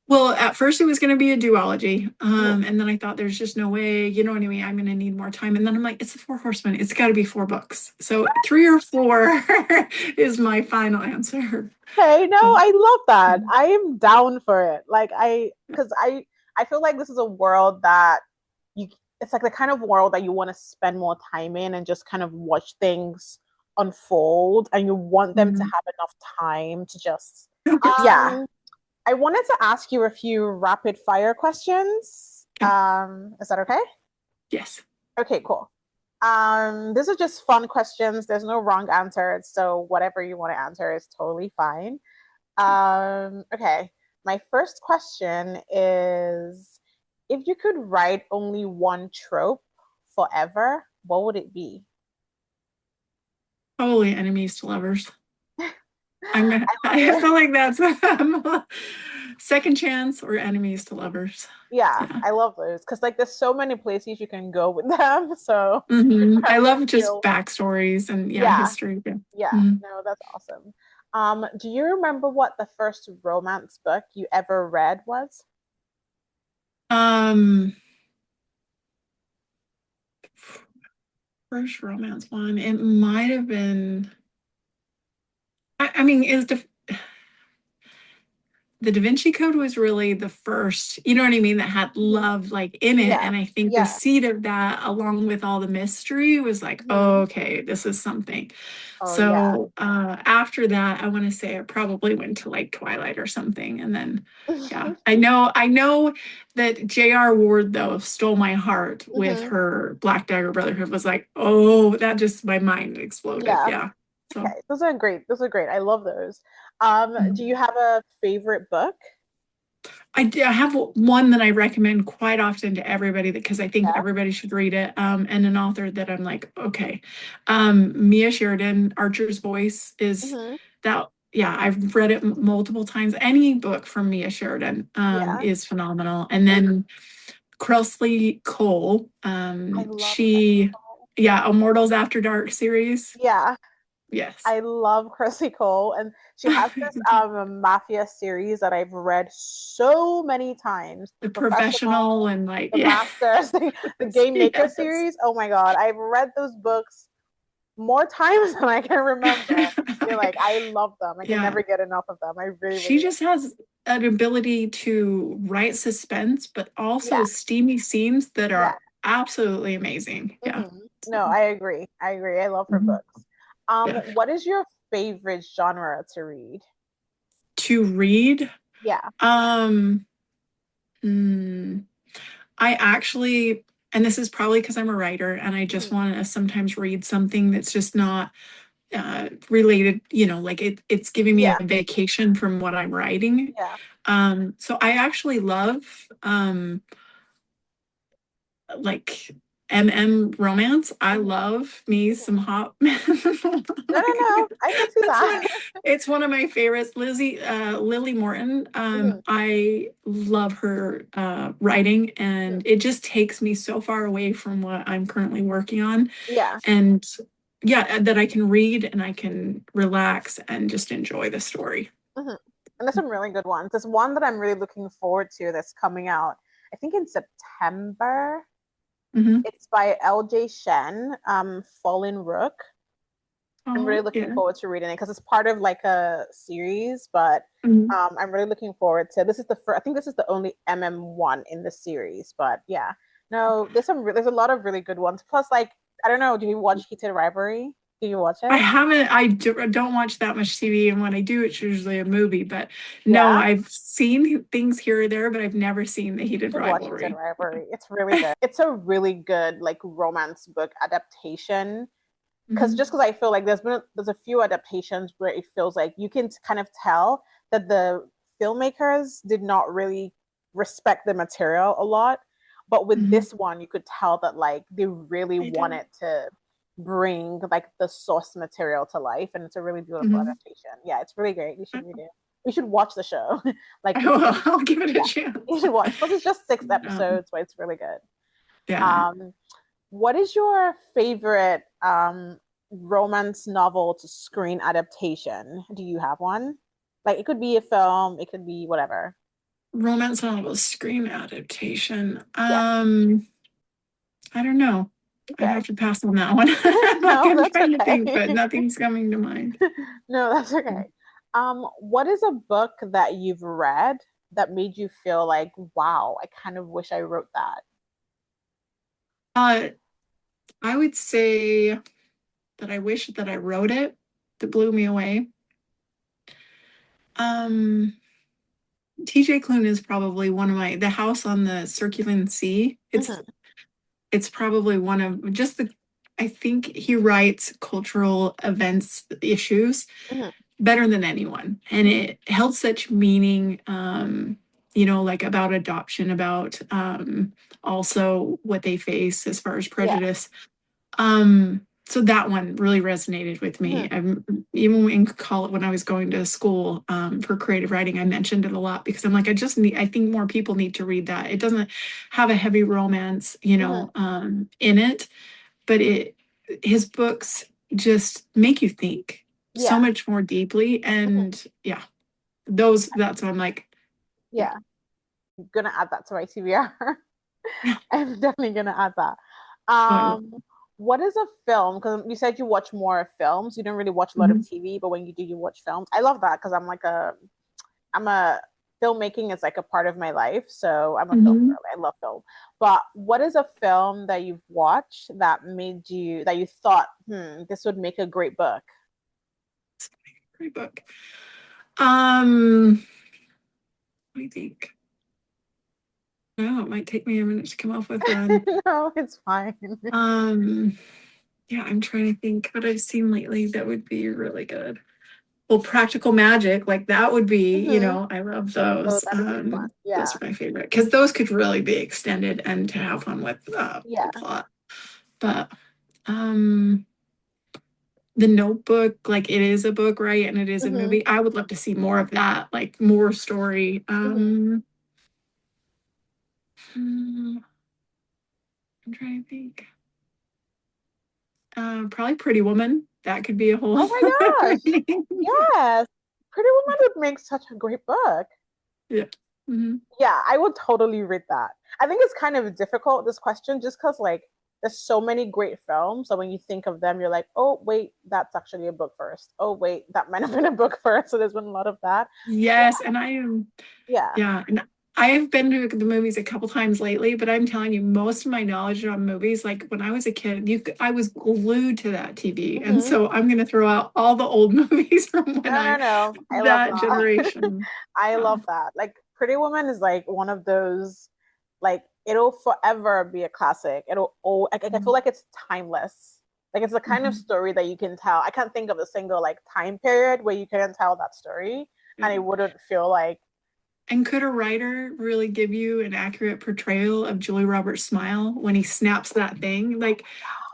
S3: Well, at first it was going to be a duology.
S2: Mhm.
S3: And then I thought there's just no way, you know what I mean? I'm going to need more time. And then I'm like, it's the Four Horsemen. It's got to be 4 books. So 3 or 4 is my final answer.
S2: Okay, no,
S3: So,
S2: I love that.
S3: mhm.
S2: I am down for it. Because I feel like this is a world that you, it's like the kind of world that you want to spend more time in and just kind of watch things unfold, and you want them to
S3: Mhm.
S2: have enough time to just,
S3: Yeah.
S2: um, I wanted to ask you a few rapid fire questions.
S3: Okay.
S2: Is that okay?
S3: Yes.
S2: Okay, cool. These are just fun questions. There's no wrong answer, so whatever you want to answer is totally fine.
S3: Okay.
S2: Okay. My first question is if you could write only one trope forever, what would it be?
S3: Probably enemies to lovers.
S2: I love
S3: I
S2: it.
S3: feel like that's second chance or enemies to lovers.
S2: Yeah,
S3: Yeah.
S2: I love those because like there's so many places you can go with them. So I
S3: I
S2: really
S3: love just
S2: feel
S3: backstories and yeah,
S2: yeah,
S3: history. Yeah.
S2: yeah.
S3: Mhm.
S2: No, that's awesome. Do you remember what the first romance book you ever read was?
S3: Um, First romance one. It might have been. I mean, the Da Vinci Code was really the first, you know what I mean, that had
S2: Mhm.
S3: love like in it.
S2: Yeah,
S3: And I think the
S2: yeah.
S3: seed of that, along with all the mystery, was like,
S2: Mhm.
S3: oh, okay, this is something.
S2: Oh yeah.
S3: So after that, I want to say I probably went to like Twilight or something. And then yeah, I know that J.R. Ward though stole my heart with
S2: hmm
S3: her Black Dagger Brotherhood was like, oh, that just my mind exploded.
S2: Yeah.
S3: Yeah. So
S2: Okay. Those are great. Those are great. I love those. Do
S3: mm.
S2: you have a favorite book?
S3: I have one that I recommend quite often to everybody because I think
S2: Yeah.
S3: everybody should read it. And an author that I'm like, okay. Mia Sheridan, Archer's Voice is
S2: hmm
S3: that. Yeah, I've read it multiple times. Any book from Mia Sheridan
S2: Yeah.
S3: is phenomenal. And then Crossley Cole,
S2: I love
S3: she,
S2: Crystal.
S3: yeah, Immortals After Dark series.
S2: Yeah.
S3: Yes.
S2: I love Chrissy Cole, and she has this mafia series that I've read so many times. The
S3: The
S2: Professional,
S3: professional and like,
S2: The
S3: yeah.
S2: Masters, the Game Maker
S3: Yes.
S2: series. Oh my God, I've read those books more times than I can remember. They're like, I love them. I can
S3: Yeah.
S2: never get enough of them. I really,
S3: She
S2: really
S3: just has an ability to write suspense, but also
S2: yeah,
S3: steamy scenes that
S2: yeah.
S3: are absolutely amazing. Yeah.
S2: No, I agree. I agree. I love her
S3: Mhm.
S2: books.
S3: Yeah.
S2: What is your favorite genre to read?
S3: To read,
S2: Yeah.
S3: um, hmm, I actually, and this is probably because I'm a writer and I just
S2: Mhm.
S3: want to sometimes read something that's just not related, like it's giving me a
S2: Yeah.
S3: vacation from what I'm writing.
S2: Yeah.
S3: So I actually love like romance. I
S2: Mhm.
S3: love me some
S2: Mhm.
S3: hot
S2: No, no,
S3: like
S2: no. I can see
S3: that's
S2: that.
S3: it's one of my favorites. Lily Morton.
S2: Mhm.
S3: I love her writing
S2: Mhm.
S3: and it just takes me so far away from what I'm currently working on.
S2: Yeah.
S3: And yeah, that I can read and I can relax and just enjoy the story.
S2: Mhm. And there's some really good ones. There's one that I'm really looking forward to that's coming out, I think in September.
S3: Hmm.
S2: It's by LJ Shen, Fallen Rook. I'm really
S3: Oh,
S2: looking
S3: yeah.
S2: forward to reading it because it's part of like a series, but
S3: Mhm.
S2: I'm really looking forward to. This is the first. I think this is the only one in the series, but yeah, no, there's a lot of really good ones. Plus, like I don't know, do you watch Heated Rivalry? Do you watch
S3: I
S2: it?
S3: haven't, don't watch that much TV, and when I do, it's usually a movie. But no,
S2: Yeah,
S3: I've seen things here or there, but I've never seen the
S2: you
S3: heated
S2: should watch Heated
S3: rivalry.
S2: Rivalry. It's really good. It's a really good like romance book adaptation
S3: Hmm.
S2: because I feel like there's a few adaptations where it feels like you can kind of tell that the filmmakers did not really respect the material a lot, but with
S3: Hmm.
S2: this one you could tell that like they really
S3: They do.
S2: wanted to bring like the source material to life, and it's a really beautiful
S3: Hmm.
S2: adaptation. Yeah, it's really great. You should read it. we should watch the show. Like,
S3: I'll give it a
S2: yeah,
S3: chance.
S2: you should watch. Plus, it's just 6
S3: Um,
S2: episodes, but it's really good.
S3: yeah.
S2: Um, what is your favorite romance novel to screen adaptation? Do you have one? Like, it could be a film, it could be whatever.
S3: Romance novel screen adaptation.
S2: Yeah.
S3: I don't know. I'd
S2: Okay.
S3: have to pass on that one. Like,
S2: No,
S3: I'm
S2: that's
S3: trying to think,
S2: okay.
S3: but nothing's coming to mind.
S2: No, that's okay. What is a book that you've read that made you feel like, wow, I kind of wish I wrote that?
S3: Uh, I would say that I wish that I wrote it, that blew me away. Um, TJ Klune is probably one of the House on the Circulant Sea.
S2: Hmm.
S3: It's probably one of just I think he writes cultural events issues
S2: Hmm.
S3: better than anyone. And it held such meaning, like about adoption, about also what they face as far as
S2: Yeah.
S3: prejudice. So that one really resonated with me.
S2: Hmm.
S3: Even in college, when I was going to school for creative writing, I mentioned it a lot because I'm like, I think more people need to read that. It doesn't have a heavy romance,
S2: Hmm.
S3: in it, but his books just make you think so
S2: Yeah.
S3: much more deeply.
S2: Hmm.
S3: And yeah, that's what I'm like, yeah.
S2: Yeah. I'm gonna add that to my TBR. I'm definitely gonna add that.
S3: Oh, I love.
S2: What is a film? Because you said you watch more films. You don't really watch a lot of
S3: Mhm.
S2: TV, but when you do, you watch films. I love that because I'm a filmmaking is like a part of my life. So I'm a film
S3: Mhm.
S2: girl. I love film. But what is a film that you've watched that you thought, this would make a great book?
S3: Great book. What do you think? No, it might take me a minute to come up with one.
S2: No, it's fine.
S3: Um, yeah, I'm trying to think what I've seen lately that would be really good. Well, Practical Magic, like that would be,
S2: Hmm.
S3: I love
S2: Oh,
S3: those.
S2: that is a good one.
S3: Those
S2: Yeah.
S3: are my favorite because those could really be extended and to have fun with the
S2: Yeah.
S3: plot. But um, the Notebook, like it is a book, right? And it is a
S2: Hmm.
S3: movie. I would love to see more of that, like more story.
S2: Hmm.
S3: Hmm, I'm trying to think. Probably Pretty Woman. That could be a whole.
S2: Oh my gosh. Yes. Pretty Woman would make such a great book.
S3: Yeah. Hmm.
S2: Yeah, I would totally read that. I think it's kind of difficult, this question, just because like there's so many great films. So when you think of them, you're like, oh wait, that's actually a book first. Oh wait, that might have been a book first. So there's been a lot of that.
S3: Yes, and I am.
S2: Yeah.
S3: Yeah, and I have been to the movies a couple times lately, but I'm telling you, most of my knowledge on movies, like when I was a kid, I was glued to that TV, and
S2: Hmm.
S3: so I'm gonna throw out all the old movies from when
S2: No, no, no. I love
S3: that
S2: that.
S3: generation.
S2: I
S3: Yeah.
S2: love that. Like Pretty Woman is like one of those, like it'll forever be a classic. Like I feel like it's timeless. Like it's the kind of
S3: Mhm.
S2: story that you can tell. I can't think of a single like time period where you couldn't tell that story and it
S3: Yeah.
S2: wouldn't feel like,
S3: And could a writer really give you an accurate portrayal of Julie Roberts' smile when he snaps that thing? Like,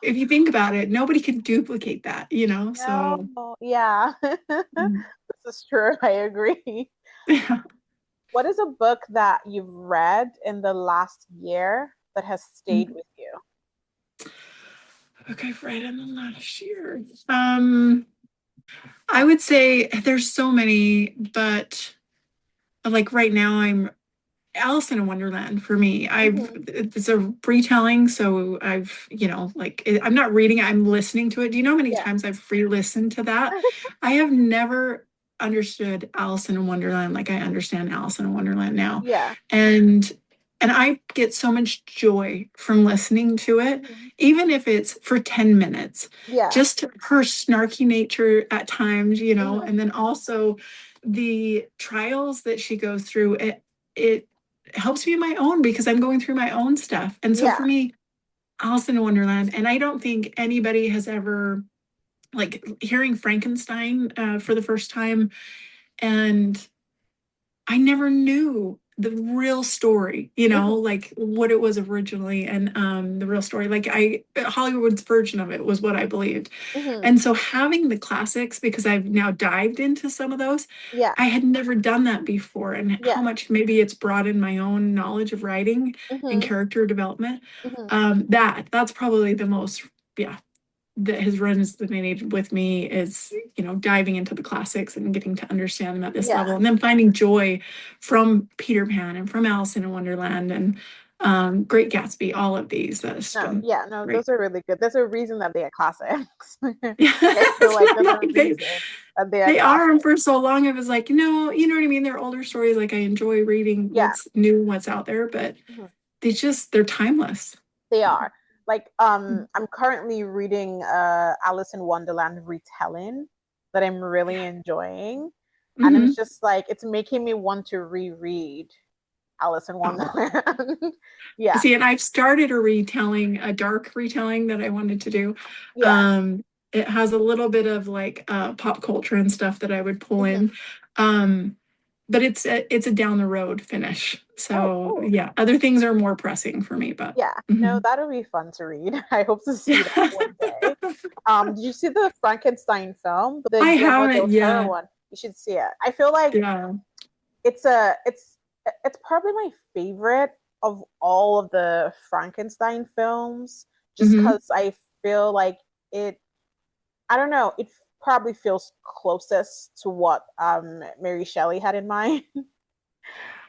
S3: if you think about it, nobody can duplicate that, So,
S2: no, yeah.
S3: mm,
S2: This is true. I agree.
S3: yeah.
S2: What is a book that you've read in the last year that has stayed with you?
S3: Okay, right in the last year. I would say there's so many, but like right now I'm Alice in Wonderland for me.
S2: Hmm.
S3: It's a retelling, so I'm not reading it, I'm listening to it. Do you know how many
S2: Yeah.
S3: times I've re-listened to that? I have never understood Alice in Wonderland like I understand Alice in Wonderland now.
S2: Yeah.
S3: And I get so much joy from listening to it,
S2: Mhm.
S3: even if it's for 10 minutes.
S2: Yeah.
S3: Just her snarky nature at times,
S2: Hmm.
S3: and then also the trials that she goes through. It helps me in my own because I'm going through my own stuff. And so for
S2: Yeah.
S3: me, Alice in Wonderland, and I don't think anybody has ever like hearing Frankenstein for the first time, and I never knew the real story, like what it was originally, and the real story. Like Hollywood's version of it was what I believed.
S2: Mm-hmm.
S3: And so having the classics, because I've now dived into some of those,
S2: Yeah.
S3: I had never done that before, and how
S2: Yeah.
S3: much maybe it's broadened my own knowledge of writing and
S2: Mm-hmm.
S3: character development.
S2: Mm-hmm.
S3: That's probably the most, yeah, that has resonated with me is, diving into the classics and getting to understand them at this
S2: Yeah.
S3: level, and then finding joy from Peter Pan and from Alice in Wonderland and Great Gatsby, all of these. That's
S2: No,
S3: been
S2: yeah, no,
S3: great.
S2: those are really good. There's a reason that they are classics.
S3: Yeah,
S2: I feel
S3: it's
S2: like
S3: not
S2: there's a
S3: like
S2: reason that they are
S3: they are, and
S2: classics.
S3: for so long it was like, you know what I mean? They're older stories. Like I enjoy reading
S2: Yeah.
S3: what's new, what's out there, but
S2: Mhm.
S3: they're timeless.
S2: They are. Like, I'm currently reading Alice in Wonderland retelling that I'm really enjoying. And
S3: Mm-hmm.
S2: it's just like it's making me want to reread Alice in Wonderland. Yeah.
S3: See, and I've started a dark retelling that I wanted to do.
S2: Yeah.
S3: Um, it has a little bit of like pop culture and stuff that I would pull
S2: Mhm.
S3: in. Um, but it's a down the road finish.
S2: Oh,
S3: So
S2: cool.
S3: yeah, other things are more pressing for me, but
S2: Yeah. No,
S3: mhm.
S2: that'll be fun to read. I hope to see that one day. Did you see the Frankenstein film, the
S3: I
S2: Guillermo
S3: haven't
S2: del Toro
S3: yet.
S2: one? You should see it. I feel like
S3: Yeah.
S2: it's a it's probably my favorite of all of the Frankenstein films, just
S3: Hmm.
S2: because I feel like it. I don't know. It probably feels closest to what Mary Shelley had in mind.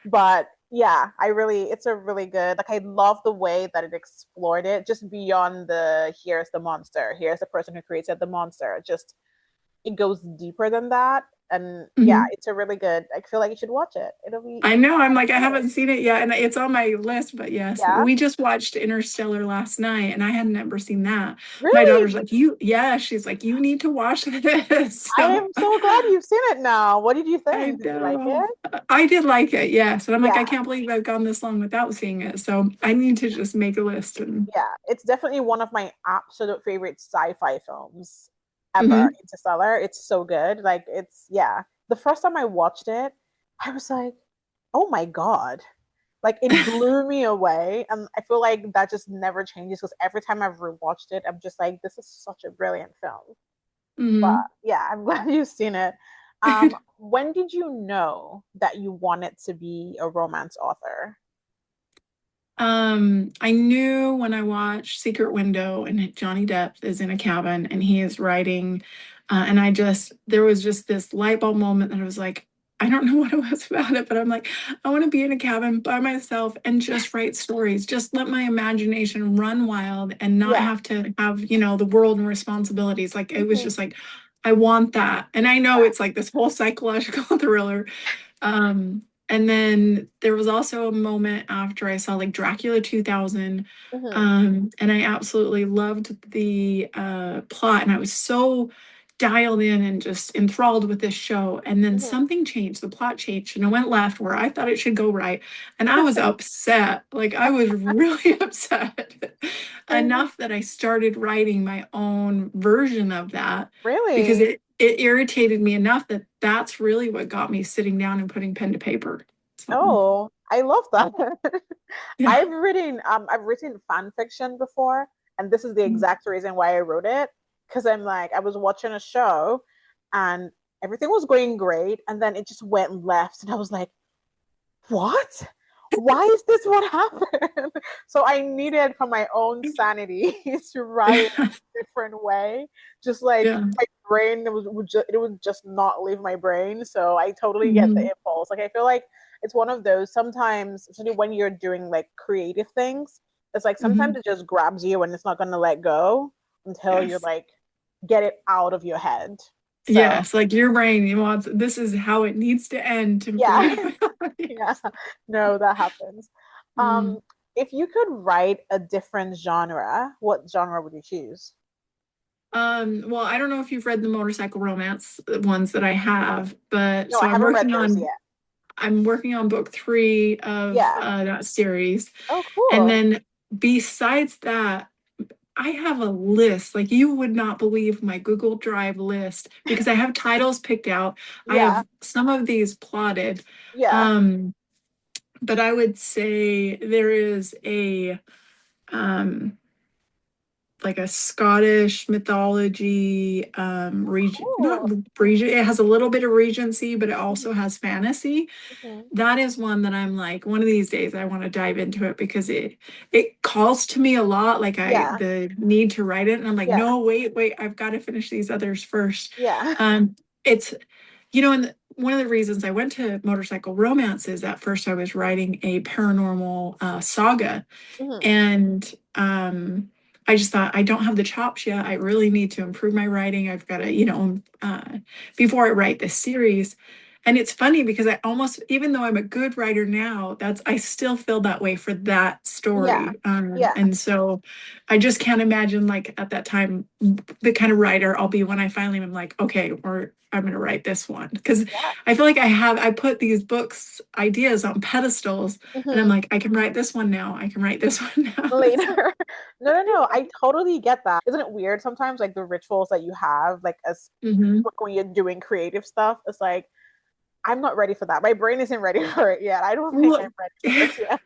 S2: But yeah, it's a really good, like, I love the way that it explored it just beyond the here's the monster, here's the person who created the monster. Just it goes deeper than that. And yeah,
S3: Hmm.
S2: it's a really good, I feel like you should watch it.
S3: I know. I'm like, I
S2: Good.
S3: haven't seen it yet, and it's on my list. But yes,
S2: Yeah.
S3: we just watched Interstellar last night, and I had never seen that. My
S2: Really?
S3: daughter's like, yeah, she's like, you need to watch this.
S2: I
S3: So
S2: am so glad you've seen it now. What did you
S3: I
S2: think? Did you like
S3: know.
S2: it?
S3: I did like it, yes. And I'm like,
S2: Yeah.
S3: I can't believe I've gone this long without seeing it. So I need to just make a list and
S2: Yeah. It's definitely one of my absolute favorite sci-fi films ever.
S3: Mhm.
S2: Interstellar. It's so good. Like, yeah. The first time I watched it, I was like, oh my God. Like, it blew me away. And I feel like that just never changes because every time I've rewatched it, I'm just like, this is such a brilliant film. But
S3: Mhm.
S2: yeah, I'm glad you've seen it. When did you know that you wanted to be a romance author?
S3: I knew when I watched Secret Window and Johnny Depp is in a cabin and he is writing, and there was just this light bulb moment that I was like, I don't know what it was about it, but I'm like, I want to be in a cabin by myself and just write stories, just let my imagination run wild and not
S2: Yeah.
S3: have to have, the world and responsibilities. Like it was
S2: Mhm.
S3: just like, I want that. And I know
S2: Yeah.
S3: it's like this whole psychological thriller, and then there was also a moment after I saw like Dracula 2000,
S2: Mhm.
S3: and I absolutely loved the plot, and I was so dialed in and just enthralled with this show. And then
S2: Mhm.
S3: something changed, the plot changed, and it went left where I thought it should go right, and I was upset. Like I was really upset enough that I started writing my own version of that because
S2: Really?
S3: it irritated me enough that that's really what got me sitting down and putting pen to paper. So,
S2: Oh, I love that.
S3: yeah.
S2: I've written fan fiction before, and this is the exact reason why I wrote it. Because I'm like, I was watching a show and everything was going great, and then it just went left, and I was like, what? Why is this what happened? So I needed for my own sanity to write in a different way. Just like
S3: Yeah.
S2: my brain it would just not leave my brain. So I totally get the
S3: Mhm.
S2: impulse. Like, I feel like it's one of those sometimes, especially when you're doing like creative things, it's like sometimes
S3: Mhm.
S2: it just grabs you and it's not gonna let go until you're
S3: Yes.
S2: like get it out of your head. So
S3: Yes. Like your brain, wants this is how it needs to end for
S2: yeah.
S3: you.
S2: Yeah, no, that happens.
S3: Mm.
S2: If you could write a different genre, what genre would you choose?
S3: Well, I don't know if you've read the motorcycle romance ones that I have, but
S2: No,
S3: so
S2: I haven't read those yet.
S3: I'm working on book 3 of
S2: Yeah.
S3: that series.
S2: Oh,
S3: And
S2: cool.
S3: then besides that, I have a list. Like you would not believe my Google Drive list because I have titles picked out. I
S2: Yeah.
S3: have some of these plotted.
S2: Yeah.
S3: Um, but I would say there is a um like a Scottish mythology region, not
S2: Cool.
S3: region, it has a little bit of Regency, but it also
S2: Mhm,
S3: has fantasy.
S2: mhm.
S3: That is one that I'm like, one of these days I want to dive into it because it calls to me a lot, like I
S2: Yeah,
S3: the need to write it. And I'm like,
S2: yeah,
S3: no, wait, I've got to finish these others first.
S2: yeah.
S3: It's and one of the reasons I went to motorcycle romance is at first I was writing a paranormal saga,
S2: Mhm.
S3: and I just thought I don't have the chops yet. I really need to improve my writing. I've got to, before I write this series. And it's funny because I almost, even though I'm a good writer now, I still feel that way for that
S2: Yeah,
S3: story.
S2: yeah,
S3: And so I just can't imagine, like, at that time, the kind of writer I'll be when I finally am like, okay, or I'm going to write this one. Because
S2: yeah.
S3: I feel like I put these books ideas on pedestals, and I'm
S2: Mhm.
S3: like, I can write this one now. I can write this one now. So,
S2: Later. No, no, no. I totally get that. Isn't it weird sometimes, like the rituals that you have, like as
S3: mhm.
S2: like when you're doing creative stuff, it's like I'm not ready for that. My brain isn't ready for it yet. I don't think I'm
S3: Well,
S2: ready for this yet.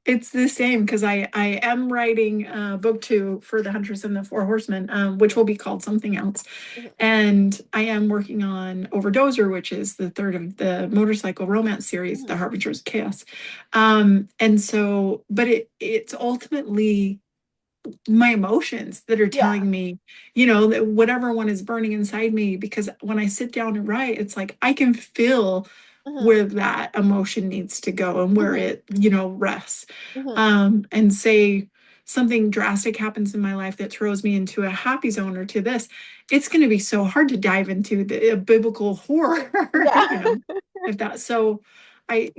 S3: it's the same because I am writing book two for the Huntress and the Four Horsemen, which will be called something else.
S2: Mhm,
S3: And I am working on Overdoser, which is the third of the motorcycle romance series, The
S2: mhm.
S3: Harbingers of Chaos. And so, but it's ultimately my emotions that are
S2: Yeah.
S3: telling me, that whatever one is burning inside me, because when I sit down and write, it's like I can feel
S2: Mhm,
S3: where that emotion needs to go and where
S2: mhm,
S3: it, rests.
S2: mhm.
S3: And say something drastic happens in my life that throws me into a happy zone or to this, it's going to be so hard to dive into the biblical horror,
S2: Yeah.
S3: if that. So I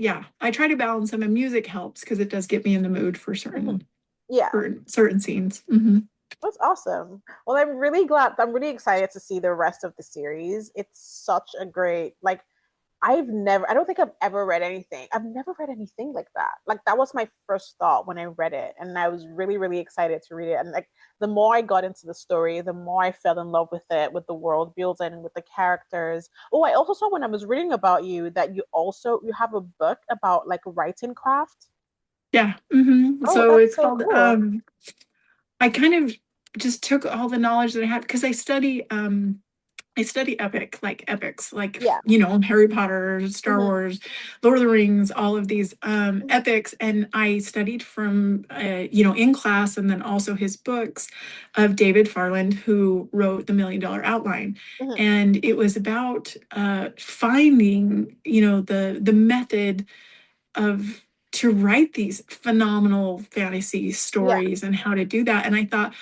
S3: try to balance them, and music helps because it does get me in the mood for
S2: Mhm. Yeah.
S3: certain scenes. Hmm.
S2: That's awesome. Well, I'm really glad. I'm really excited to see the rest of the series. It's such a great, like, I don't think I've ever read anything. I've never read anything like that. Like, that was my first thought when I read it. And I was really, really excited to read it. And, like, the more I got into the story, the more I fell in love with it, with the world building, with the characters. Oh, I also saw when I was reading about you that you have a book about, like, writing craft.
S3: Yeah. Hmm.
S2: Oh,
S3: So
S2: that's
S3: it's
S2: so
S3: called
S2: cool.
S3: I kind of just took all the knowledge that I had because I study like epics, like,
S2: Yeah.
S3: Harry Potter, Star
S2: Hmm.
S3: Wars, Lord of the Rings, all of these
S2: Hmm.
S3: epics. And I studied from, in class, and then also his books of David Farland, who wrote The $1 Million Outline.
S2: Hmm.
S3: And it was about finding, the method of to write these phenomenal fantasy
S2: Yeah.
S3: stories and how to do that. And I thought,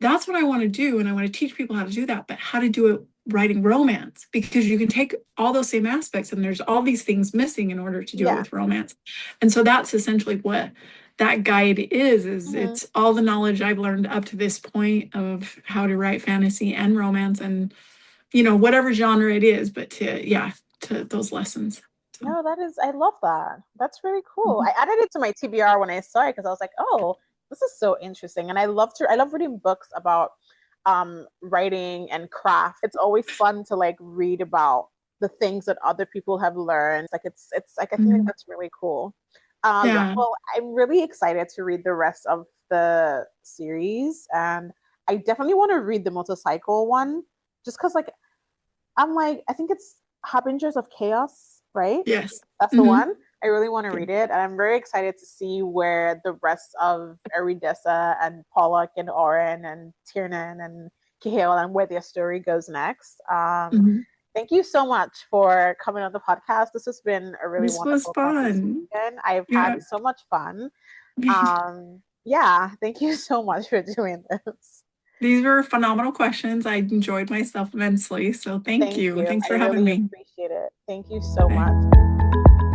S3: that's what I want to do. And I want to teach people how to do that, but how to do it writing romance, because you can take all those same aspects and there's all these things missing in order to do it
S2: Yeah.
S3: with romance. And so that's essentially what that guide is
S2: Hmm.
S3: it's all the knowledge I've learned up to this point of how to write fantasy and romance, and whatever genre it is, but to those lessons. So
S2: No, I love that. That's really cool.
S3: mhm.
S2: I added it to my TBR when I saw it because I was like, oh, this is so interesting. And I love reading books about writing and craft. It's always fun to like read about the things that other people have learned. Like it's like I think
S3: Mhm.
S2: that's really cool.
S3: Yeah.
S2: Well, I'm really excited to read the rest of the series, and I definitely want to read the motorcycle one just because like I'm like, I think it's Harbingers of Chaos, right?
S3: Yes.
S2: That's the
S3: Hmm.
S2: one. I really want to
S3: Yeah.
S2: read it, and I'm very excited to see where the rest of Eridessa and Pollock and Oren and Tiernan and Cahill and where their story goes next.
S3: Mhm.
S2: Thank you so much for coming on the podcast. This has been a really
S3: This was
S2: wonderful conversation.
S3: fun.
S2: I've had
S3: Yeah.
S2: so much fun. Yeah, thank you so much for doing this.
S3: These were phenomenal questions. I enjoyed myself immensely. So thank
S2: Thank
S3: you.
S2: you.
S3: Thanks
S2: I
S3: for having
S2: really
S3: me.
S2: appreciate it. Thank you so
S3: Bye.
S2: much.